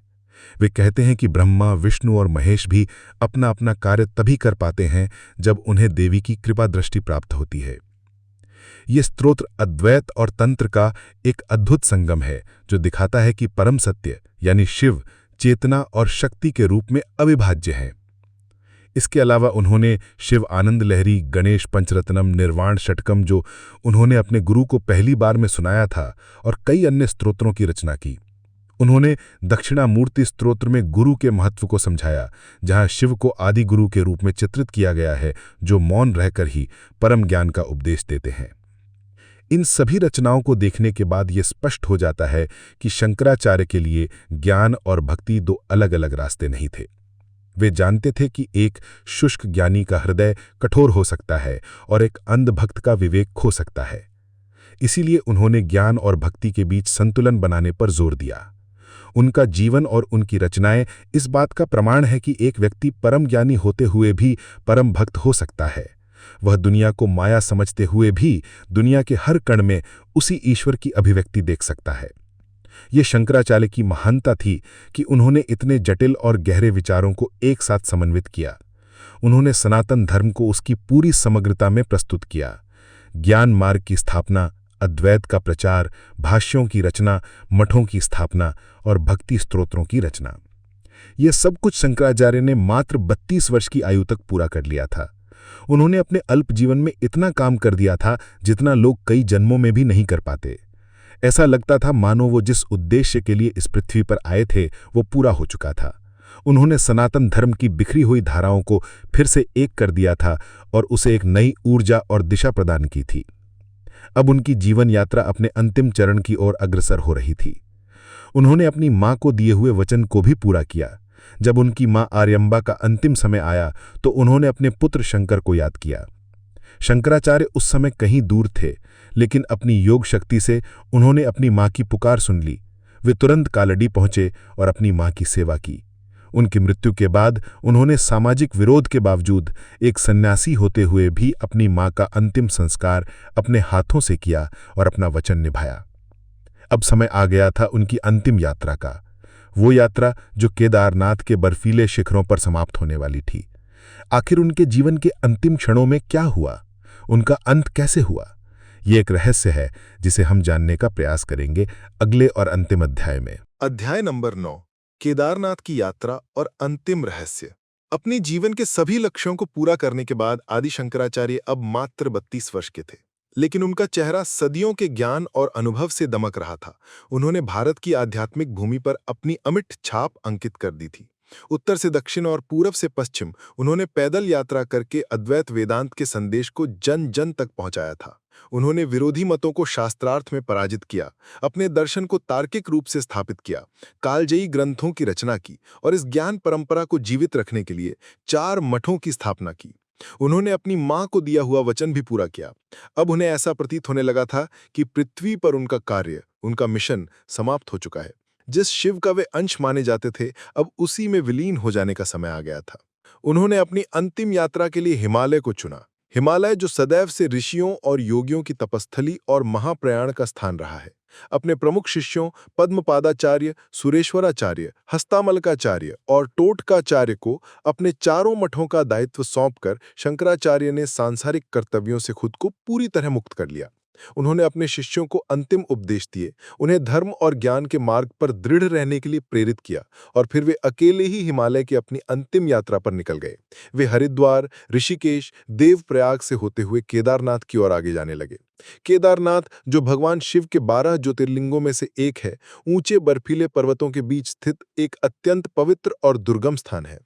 वे कहते हैं कि ब्रह्मा, विष्णु और महेश भी अपना अपना कार्य तभी कर पाते हैं जब उन्हें देवी की कृपा दृष्टि प्राप्त होती है। ये स्तोत्र अद्वैत और तंत्र का एक अद्भुत संगम है, जो दिखाता है कि परम सत्य यानी शिव चेतना और शक्ति के रूप में अविभाज्य है। इसके अलावा उन्होंने शिव आनंद लहरी, गणेश पंचरत्नम, निर्वाण षटकम जो उन्होंने अपने गुरु को पहली बार में सुनाया था, और कई अन्य स्तोत्रों की रचना की। उन्होंने दक्षिणामूर्ति स्तोत्र में गुरु के महत्व को समझाया, जहां शिव को आदि गुरु के रूप में चित्रित किया गया है, जो मौन रहकर ही परम ज्ञान का उपदेश देते हैं। इन सभी रचनाओं को देखने के बाद यह स्पष्ट हो जाता है कि शंकराचार्य के लिए ज्ञान और भक्ति दो अलग अलग रास्ते नहीं थे। वे जानते थे कि एक शुष्क ज्ञानी का हृदय कठोर हो सकता है और एक अंध भक्त का विवेक खो सकता है। इसीलिए उन्होंने ज्ञान और भक्ति के बीच संतुलन बनाने पर जोर दिया। उनका जीवन और उनकी रचनाएं इस बात का प्रमाण है कि एक व्यक्ति परम ज्ञानी होते हुए भी परम भक्त हो सकता है। वह दुनिया को माया समझते हुए भी दुनिया के हर कण में उसी ईश्वर की अभिव्यक्ति देख सकता है। ये शंकराचार्य की महानता थी कि उन्होंने इतने जटिल और गहरे विचारों को एक साथ समन्वित किया। उन्होंने सनातन धर्म को उसकी पूरी समग्रता में प्रस्तुत किया। ज्ञान मार्ग की स्थापना, अद्वैत का प्रचार, भाष्यों की रचना, मठों की स्थापना और भक्ति स्तोत्रों की रचना, यह सब कुछ शंकराचार्य ने मात्र 32 वर्ष की आयु तक पूरा कर लिया था। उन्होंने अपने अल्प जीवन में इतना काम कर दिया था जितना लोग कई जन्मों में भी नहीं कर पाते। ऐसा लगता था मानो वो जिस उद्देश्य के लिए इस पृथ्वी पर आए थे वो पूरा हो चुका था। उन्होंने सनातन धर्म की बिखरी हुई धाराओं को फिर से एक कर दिया था और उसे एक नई ऊर्जा और दिशा प्रदान की थी। अब उनकी जीवन यात्रा अपने अंतिम चरण की ओर अग्रसर हो रही थी। उन्होंने अपनी मां को दिए हुए वचन को भी पूरा किया। जब उनकी मां आर्यम्बा का अंतिम समय आया तो उन्होंने अपने पुत्र शंकर को याद किया। शंकराचार्य उस समय कहीं दूर थे, लेकिन अपनी योग शक्ति से उन्होंने अपनी मां की पुकार सुन ली। वे तुरंत कालड़ी पहुंचे और अपनी मां की सेवा की। उनकी मृत्यु के बाद उन्होंने सामाजिक विरोध के बावजूद एक सन्यासी होते हुए भी अपनी मां का अंतिम संस्कार अपने हाथों से किया और अपना वचन निभाया। अब समय आ गया था उनकी अंतिम यात्रा का, वो यात्रा जो केदारनाथ के बर्फीले शिखरों पर समाप्त होने वाली थी। आखिर उनके जीवन के अंतिम क्षणों में क्या हुआ, उनका अंत कैसे हुआ, ये एक रहस्य है जिसे हम जानने का प्रयास करेंगे अगले और अंतिम अध्याय में। अध्याय नंबर 9, केदारनाथ की यात्रा और अंतिम रहस्य। अपने जीवन के सभी लक्ष्यों को पूरा करने के बाद आदि शंकराचार्य अब मात्र 32 वर्ष के थे, लेकिन उनका चेहरा सदियों के ज्ञान और अनुभव से दमक रहा था। उन्होंने भारत की आध्यात्मिक भूमि पर अपनी अमिट छाप अंकित कर दी थी। उत्तर से दक्षिण और पूरब से पश्चिम उन्होंने पैदल यात्रा करके अद्वैत वेदांत के संदेश को जन जन तक पहुंचाया था। उन्होंने विरोधी मतों को शास्त्रार्थ में पराजित किया, अपने दर्शन को तार्किक रूप से स्थापित किया, कालजयी ग्रंथों की रचना की और इस ज्ञान परंपरा को जीवित रखने के लिए 4 मठों की स्थापना की। उन्होंने अपनी मां को दिया हुआ वचन भी पूरा किया। अब उन्हें ऐसा प्रतीत होने लगा था कि पृथ्वी पर उनका कार्य, उनका मिशन समाप्त हो चुका है। जिस शिव का वे अंश माने जाते थे, अब उसी में विलीन हो जाने का समय आ गया था। उन्होंने अपनी अंतिम यात्रा के लिए हिमालय को चुना। हिमालय जो सदैव से ऋषियों और योगियों की तपस्थली और महाप्रयाण का स्थान रहा है। अपने प्रमुख शिष्यों पद्मपादाचार्य, सुरेश्वराचार्य, हस्तामलकाचार्य और टोटकाचार्य को अपने चारों मठों का दायित्व सौंपकर शंकराचार्य ने सांसारिक कर्तव्यों से खुद को पूरी तरह मुक्त कर लिया। उन्होंने अपने शिष्यों को अंतिम उपदेश दिए, उन्हें धर्म और ज्ञान के मार्ग पर दृढ़ रहने के लिए प्रेरित किया और फिर वे अकेले ही हिमालय की अपनी अंतिम यात्रा पर निकल गए। वे हरिद्वार, ऋषिकेश, देवप्रयाग से होते हुए केदारनाथ की ओर आगे जाने लगे। केदारनाथ, जो भगवान शिव के 12 ज्योतिर्लिंगों में से एक है, ऊंचे बर्फीले पर्वतों के बीच स्थित एक अत्यंत पवित्र और दुर्गम स्थान है।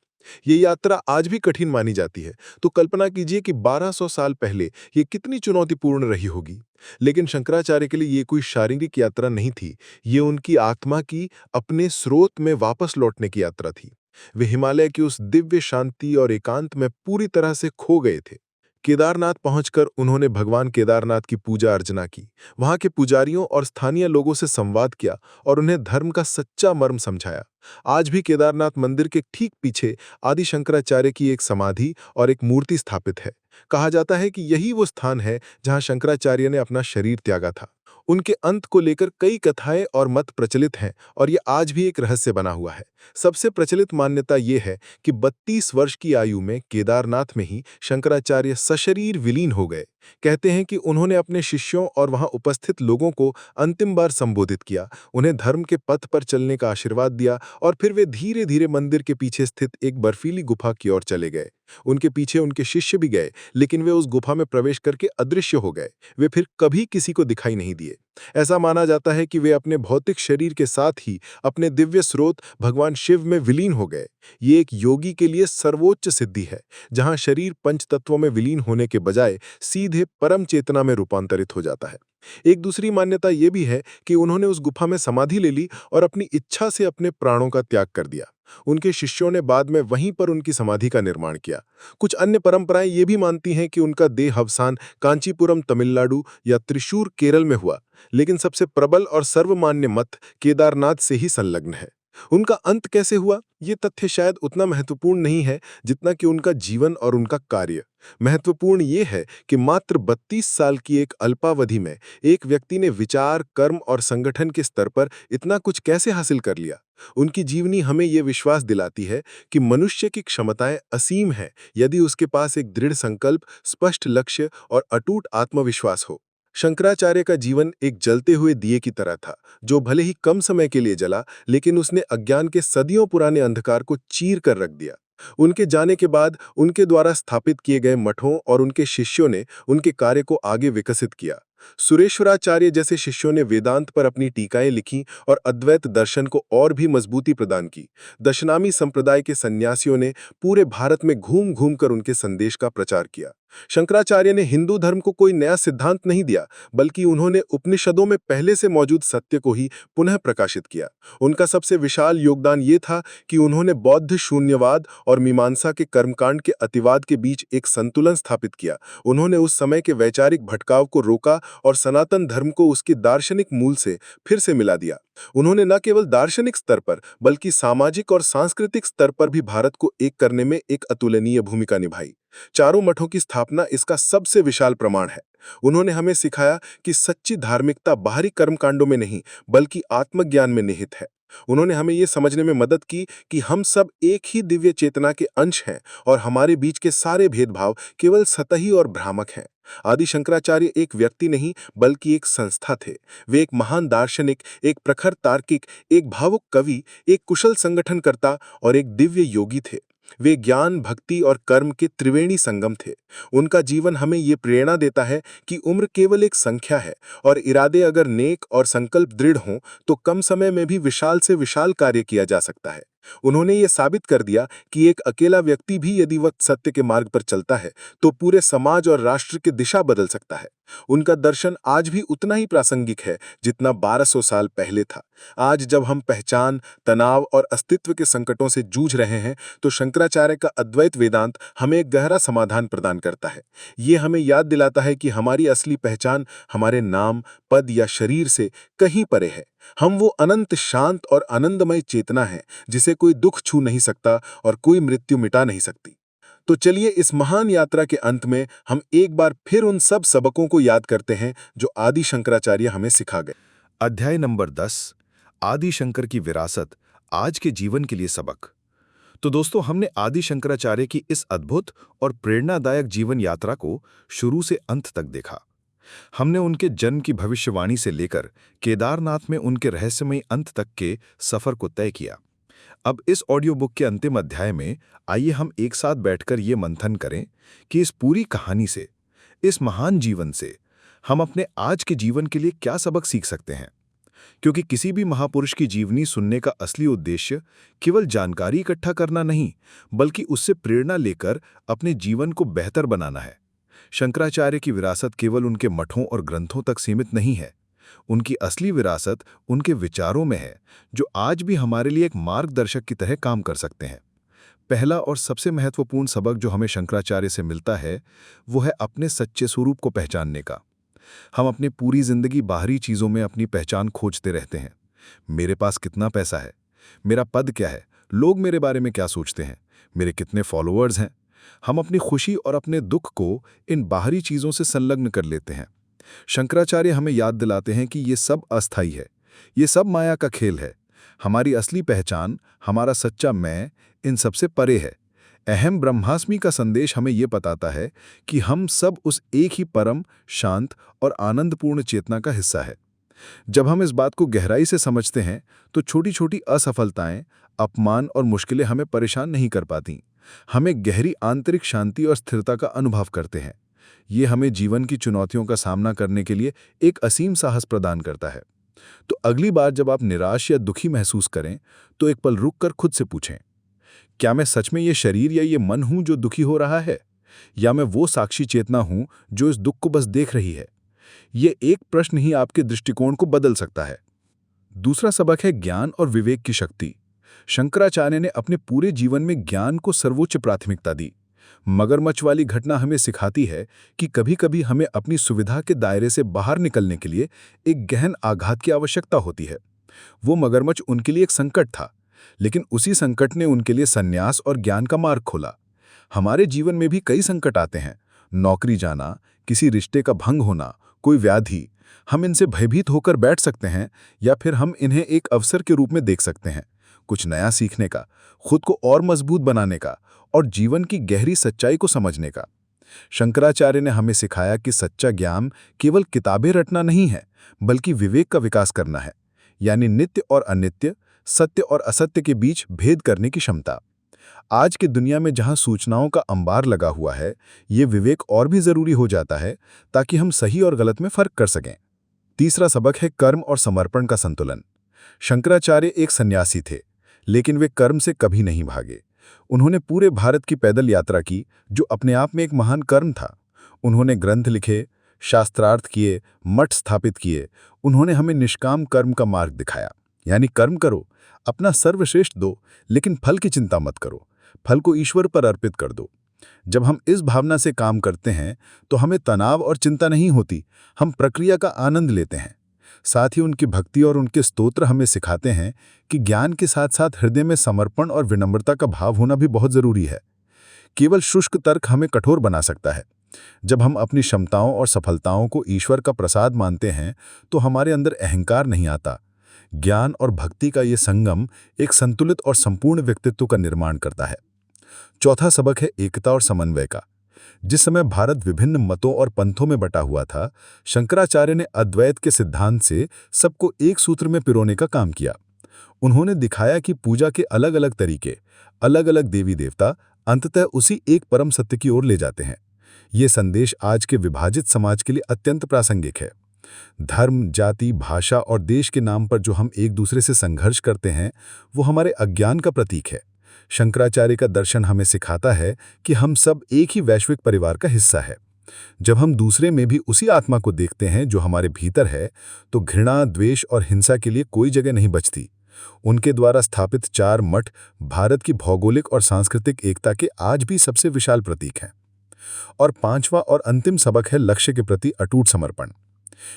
ये यात्रा आज भी कठिन मानी जाती है, तो कल्पना कीजिए कि 1200 साल पहले ये कितनी चुनौतीपूर्ण रही होगी। लेकिन शंकराचार्य के लिए ये कोई शारीरिक यात्रा नहीं थी, ये उनकी आत्मा की अपने स्रोत में वापस लौटने की यात्रा थी। वे हिमालय की उस दिव्य शांति और एकांत में पूरी तरह से खो गए थे। केदारनाथ पहुंचकर उन्होंने भगवान केदारनाथ की पूजा अर्चना की, वहां के पुजारियों और स्थानीय लोगों से संवाद किया और उन्हें धर्म का सच्चा मर्म समझाया। आज भी केदारनाथ मंदिर के ठीक पीछे आदि शंकराचार्य की एक समाधि और एक मूर्ति स्थापित है। कहा जाता है कि यही वो स्थान है जहां शंकराचार्य ने अपना शरीर त्यागा था। उनके अंत को लेकर कई कथाएं और मत प्रचलित हैं और ये आज भी एक रहस्य बना हुआ है। सबसे प्रचलित मान्यता ये है कि 32 वर्ष की आयु में केदारनाथ में ही शंकराचार्य सशरीर विलीन हो गए। कहते हैं कि उन्होंने अपने शिष्यों और वहां उपस्थित लोगों को अंतिम बार संबोधित किया, उन्हें धर्म के पथ पर चलने का आशीर्वाद दिया और फिर वे धीरे धीरे मंदिर के पीछे स्थित एक बर्फीली गुफा की ओर चले गए। उनके पीछे उनके शिष्य भी गए, लेकिन वे उस गुफा में प्रवेश करके अदृश्य हो गए। वे फिर कभी किसी को दिखाई नहीं दिए। ऐसा माना जाता है कि वे अपने भौतिक शरीर के साथ ही अपने दिव्य स्रोत भगवान शिव में विलीन हो गए। ये एक योगी के लिए सर्वोच्च सिद्धि है, जहां शरीर पंच तत्वों में विलीन होने के बजाय सीधे परम चेतना में रूपांतरित हो जाता है। एक दूसरी मान्यता यह भी है कि उन्होंने उस गुफा में समाधि ले ली और अपनी इच्छा से अपने प्राणों का त्याग कर दिया। उनके शिष्यों ने बाद में वहीं पर उनकी समाधि का निर्माण किया। कुछ अन्य परंपराएं ये भी मानती हैं कि उनका देह अवसान कांचीपुरम तमिलनाडु या त्रिशूर केरल में हुआ, लेकिन सबसे प्रबल और सर्वमान्य मत केदारनाथ से ही संलग्न है। उनका अंत कैसे हुआ, ये तथ्य शायद उतना महत्वपूर्ण नहीं है जितना कि उनका जीवन और उनका कार्य। महत्वपूर्ण ये है कि मात्र 32 साल की एक अल्पावधि में एक व्यक्ति ने विचार, कर्म और संगठन के स्तर पर इतना कुछ कैसे हासिल कर लिया। उनकी जीवनी हमें ये विश्वास दिलाती है कि मनुष्य की क्षमताएं असीम हैं, यदि उसके पास एक दृढ़ संकल्प, स्पष्ट लक्ष्य और अटूट आत्मविश्वास हो। शंकराचार्य का जीवन एक जलते हुए दिए की तरह था, जो भले ही कम समय के लिए जला, लेकिन उसने अज्ञान के सदियों पुराने अंधकार को चीर कर रख दिया। उनके जाने के बाद उनके द्वारा स्थापित किए गए मठों और उनके शिष्यों ने उनके कार्य को आगे विकसित किया। सुरेश्वराचार्य जैसे शिष्यों ने वेदांत पर अपनी टीकाएं लिखीं और अद्वैत दर्शन को और भी मजबूती प्रदान की। दशनामी संप्रदाय के सन्यासियों ने पूरे भारत में घूम घूम कर उनके संदेश का प्रचार किया। शंकराचार्य ने हिंदू धर्म को कोई नया सिद्धांत नहीं दिया, बल्कि उन्होंने उपनिषदों में पहले से मौजूद सत्य को ही पुनः प्रकाशित किया। उनका सबसे विशाल योगदान ये था कि उन्होंने बौद्ध शून्यवाद और मीमांसा के कर्मकांड के अतिवाद के बीच एक संतुलन स्थापित किया। उन्होंने उस समय के वैचारिक भटकाव को रोका और सनातन धर्म को उसके दार्शनिक मूल से फिर से मिला दिया। उन्होंने न केवल दार्शनिक स्तर पर बल्कि सामाजिक और सांस्कृतिक स्तर पर भी भारत को एक करने में एक अतुलनीय भूमिका निभाई। चारों मठों की स्थापना इसका सबसे विशाल प्रमाण है। उन्होंने हमें सिखाया कि सच्ची धार्मिकता बाहरी कर्मकांडों में नहीं, बल्कि आत्मज्ञान में निहित है। उन्होंने हमें यह समझने में मदद की कि हम सब एक ही दिव्य चेतना के अंश हैं और हमारे बीच के सारे भेदभाव केवल सतही और भ्रामक हैं। आदि शंकराचार्य एक व्यक्ति नहीं, बल्कि एक संस्था थे। वे एक महान दार्शनिक, एक प्रखर तार्किक, एक भावुक कवि, एक कुशल संगठनकर्ता और एक दिव्य योगी थे। वे ज्ञान, भक्ति और कर्म के त्रिवेणी संगम थे। उनका जीवन हमें ये प्रेरणा देता है कि उम्र केवल एक संख्या है और इरादे अगर नेक और संकल्प दृढ़ हों तो कम समय में भी विशाल से विशाल कार्य किया जा सकता है। उन्होंने ये साबित कर दिया कि एक अकेला व्यक्ति भी यदि वह सत्य के मार्ग पर चलता है तो पूरे समाज और राष्ट्र की दिशा बदल सकता है। उनका दर्शन आज भी उतना ही प्रासंगिक है जितना 1200 साल पहले था। आज जब हम पहचान, तनाव और अस्तित्व के संकटों से जूझ रहे हैं तो शंकराचार्य का अद्वैत वेदांत हमें एक गहरा समाधान प्रदान करता है। ये हमें याद दिलाता है कि हमारी असली पहचान हमारे नाम, पद या शरीर से कहीं परे है। हम वो अनंत शांत और आनंदमय चेतना है जिसे कोई दुख छू नहीं सकता और कोई मृत्यु मिटा नहीं सकती। तो चलिए इस महान यात्रा के अंत में हम एक बार फिर उन सब सबकों को याद करते हैं जो आदि शंकराचार्य हमें सिखा गए। अध्याय नंबर 10, आदि शंकर की विरासत, आज के जीवन के लिए सबक। तो दोस्तों, हमने आदि शंकराचार्य की इस अद्भुत और प्रेरणादायक जीवन यात्रा को शुरू से अंत तक देखा। हमने उनके जन्म की भविष्यवाणी से लेकर केदारनाथ में उनके रहस्यमयी अंत तक के सफर को तय किया। अब इस ऑडियो बुक के अंतिम अध्याय में आइए हम एक साथ बैठकर ये मंथन करें कि इस पूरी कहानी से, इस महान जीवन से हम अपने आज के जीवन के लिए क्या सबक सीख सकते हैं। क्योंकि किसी भी महापुरुष की जीवनी सुनने का असली उद्देश्य केवल जानकारी इकट्ठा करना नहीं, बल्कि उससे प्रेरणा लेकर अपने जीवन को बेहतर बनाना है। शंकराचार्य की विरासत केवल उनके मठों और ग्रंथों तक सीमित नहीं है। उनकी असली विरासत उनके विचारों में है, जो आज भी हमारे लिए एक मार्गदर्शक की तरह काम कर सकते हैं। पहला और सबसे महत्वपूर्ण सबक जो हमें शंकराचार्य से मिलता है, वो है अपने सच्चे स्वरूप को पहचानने का। हम अपनी पूरी जिंदगी बाहरी चीजों में अपनी पहचान खोजते रहते हैं। मेरे पास कितना पैसा है, मेरा पद क्या है, लोग मेरे बारे में क्या सोचते हैं, मेरे कितने फॉलोअर्स हैं। हम अपनी खुशी और अपने दुख को इन बाहरी चीजों से संलग्न कर लेते हैं। शंकराचार्य हमें याद दिलाते हैं कि ये सब अस्थायी है, ये सब माया का खेल है। हमारी असली पहचान, हमारा सच्चा मैं इन सबसे परे है। अहम ब्रह्मास्मि का संदेश हमें ये बताता है कि हम सब उस एक ही परम, शांत और आनंदपूर्ण चेतना का हिस्सा है। जब हम इस बात को गहराई से समझते हैं तो छोटी छोटी असफलताएं, अपमान और मुश्किलें हमें परेशान नहीं कर पाती। हमें गहरी आंतरिक शांति और स्थिरता का अनुभव करते हैं। ये हमें जीवन की चुनौतियों का सामना करने के लिए एक असीम साहस प्रदान करता है। तो अगली बार जब आप निराश या दुखी महसूस करें तो एक पल रुककर खुद से पूछें, क्या मैं सच में ये शरीर या ये मन हूं जो दुखी हो रहा है, या मैं वो साक्षी चेतना हूं जो इस दुख को बस देख रही है। ये एक प्रश्न ही आपके दृष्टिकोण को बदल सकता है। दूसरा सबक है ज्ञान और विवेक की शक्ति। शंकराचार्य ने अपने पूरे जीवन में ज्ञान को सर्वोच्च प्राथमिकता दी। मगरमच्छ वाली घटना हमें सिखाती है कि कभी-कभी हमें अपनी सुविधा के दायरे से बाहर निकलने के लिए एक गहन आघात की आवश्यकता होती है। वो मगरमच्छ उनके लिए एक संकट था, लेकिन उसी संकट ने उनके लिए संन्यास और ज्ञान का मार्ग खोला। हमारे जीवन में भी कई संकट आते हैं, नौकरी जाना, किसी रिश्ते का भंग होना, कोई व्याधि। हम इनसे भयभीत होकर बैठ सकते हैं या फिर हम इन्हें एक अवसर के रूप में देख सकते हैं, कुछ नया सीखने का, खुद को और मजबूत बनाने का और जीवन की गहरी सच्चाई को समझने का। शंकराचार्य ने हमें सिखाया कि सच्चा ज्ञान केवल किताबें रटना नहीं है, बल्कि विवेक का विकास करना है, यानी नित्य और अनित्य, सत्य और असत्य के बीच भेद करने की क्षमता। आज की दुनिया में जहां सूचनाओं का अंबार लगा हुआ है, ये विवेक और भी जरूरी हो जाता है ताकि हम सही और गलत में फर्क कर सकें। तीसरा सबक है कर्म और समर्पण का संतुलन। शंकराचार्य एक सन्यासी थे, लेकिन वे कर्म से कभी नहीं भागे। उन्होंने पूरे भारत की पैदल यात्रा की, जो अपने आप में एक महान कर्म था। उन्होंने ग्रंथ लिखे, शास्त्रार्थ किए, मठ स्थापित किए। उन्होंने हमें निष्काम कर्म का मार्ग दिखाया, यानी कर्म करो, अपना सर्वश्रेष्ठ दो, लेकिन फल की चिंता मत करो, फल को ईश्वर पर अर्पित कर दो। जब हम इस भावना से काम करते हैं तो हमें तनाव और चिंता नहीं होती, हम प्रक्रिया का आनंद लेते हैं। साथ ही उनकी भक्ति और उनके स्तोत्र हमें सिखाते हैं कि ज्ञान के साथ साथ हृदय में समर्पण और विनम्रता का भाव होना भी बहुत जरूरी है। केवल शुष्क तर्क हमें कठोर बना सकता है। जब हम अपनी क्षमताओं और सफलताओं को ईश्वर का प्रसाद मानते हैं तो हमारे अंदर अहंकार नहीं आता। ज्ञान और भक्ति का ये संगम एक संतुलित और संपूर्ण व्यक्तित्व का निर्माण करता है। चौथा सबक है एकता और समन्वय का। जिस समय भारत विभिन्न मतों और पंथों में बटा हुआ था, शंकराचार्य ने अद्वैत के सिद्धांत से सबको एक सूत्र में पिरोने का काम किया। उन्होंने दिखाया कि पूजा के अलग अलग तरीके, अलग अलग देवी देवता अंततः उसी एक परम सत्य की ओर ले जाते हैं। ये संदेश आज के विभाजित समाज के लिए अत्यंत प्रासंगिक है। धर्म, जाति, भाषा और देश के नाम पर जो हम एक दूसरे से संघर्ष करते हैं, वो हमारे अज्ञान का प्रतीक है। शंकराचार्य का दर्शन हमें सिखाता है कि हम सब एक ही वैश्विक परिवार का हिस्सा है। जब हम दूसरे में भी उसी आत्मा को देखते हैं जो हमारे भीतर है, तो घृणा, द्वेष और हिंसा के लिए कोई जगह नहीं बचती। उनके द्वारा स्थापित 4 मठ भारत की भौगोलिक और सांस्कृतिक एकता के आज भी सबसे विशाल प्रतीक हैं। और 5वां और अंतिम सबक है लक्ष्य के प्रति अटूट समर्पण।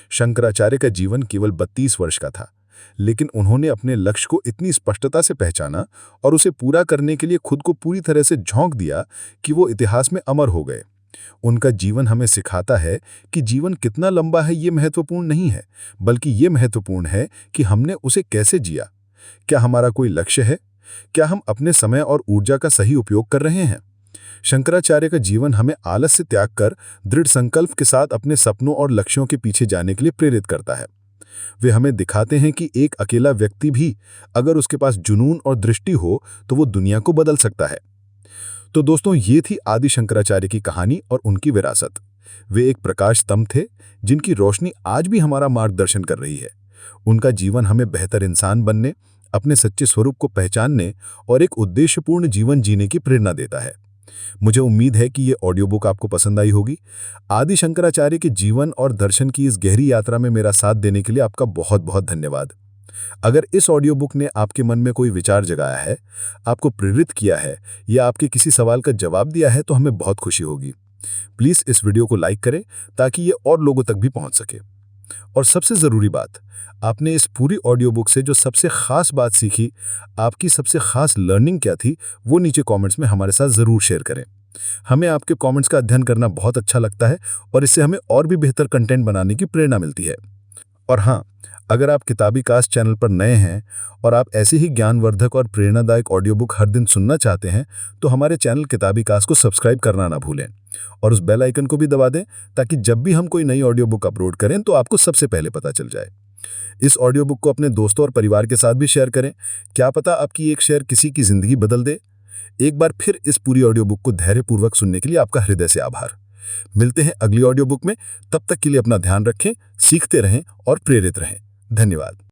शंकराचार्य का जीवन केवल 32 वर्ष का था, लेकिन उन्होंने अपने लक्ष्य को इतनी स्पष्टता से पहचाना और उसे पूरा करने के लिए खुद को पूरी तरह से झोंक दिया कि वो इतिहास में अमर हो गए। उनका जीवन हमें सिखाता है कि जीवन कितना लंबा है ये महत्वपूर्ण नहीं है, बल्कि ये महत्वपूर्ण है कि हमने उसे कैसे जिया। क्या हमारा कोई लक्ष्य है? क्या हम अपने समय और ऊर्जा का सही उपयोग कर रहे हैं? शंकराचार्य का जीवन हमें आलस से त्याग कर दृढ़ संकल्प के साथ अपने सपनों और लक्ष्यों के पीछे जाने के लिए प्रेरित करता है। वे हमें दिखाते हैं कि एक अकेला व्यक्ति भी अगर उसके पास जुनून और दृष्टि हो तो वो दुनिया को बदल सकता है। तो दोस्तों, ये थी आदि शंकराचार्य की कहानी और उनकी विरासत। वे एक प्रकाश स्तंभ थे जिनकी रोशनी आज भी हमारा मार्गदर्शन कर रही है। उनका जीवन हमें बेहतर इंसान बनने, अपने सच्चे स्वरूप को पहचानने और एक उद्देश्यपूर्ण जीवन जीने की प्रेरणा देता है। मुझे उम्मीद है कि ये ऑडियो बुक आपको पसंद आई होगी। आदि शंकराचार्य के जीवन और दर्शन की इस गहरी यात्रा में मेरा साथ देने के लिए आपका बहुत बहुत धन्यवाद। अगर इस ऑडियो बुक ने आपके मन में कोई विचार जगाया है, आपको प्रेरित किया है या आपके किसी सवाल का जवाब दिया है, तो हमें बहुत खुशी होगी। प्लीज़ इस वीडियो को लाइक करें ताकि ये और लोगों तक भी पहुंच सके। और सबसे ज़रूरी बात, आपने इस पूरी ऑडियो बुक से जो सबसे खास बात सीखी, आपकी सबसे खास लर्निंग क्या थी, वो नीचे कमेंट्स में हमारे साथ ज़रूर शेयर करें। हमें आपके कमेंट्स का अध्ययन करना बहुत अच्छा लगता है और इससे हमें और भी बेहतर कंटेंट बनाने की प्रेरणा मिलती है। और हाँ, अगर आप किताबी कास्ट चैनल पर नए हैं और आप ऐसे ही ज्ञानवर्धक और प्रेरणादायक ऑडियो बुक हर दिन सुनना चाहते हैं, तो हमारे चैनल किताबी कास्ट को सब्सक्राइब करना ना भूलें और उस बेल आइकन को भी दबा दें ताकि जब भी हम कोई नई ऑडियो बुक अपलोड करें तो आपको सबसे पहले पता चल जाए। इस ऑडियो बुक को अपने दोस्तों और परिवार के साथ भी शेयर करें। क्या पता आपकी एक शेयर किसी की जिंदगी बदल दे। एक बार फिर इस पूरी ऑडियो बुक को धैर्यपूर्वक सुनने के लिए आपका हृदय से आभार। मिलते हैं अगली ऑडियो बुक में। तब तक के लिए अपना ध्यान रखें, सीखते रहें और प्रेरित रहें। धन्यवाद।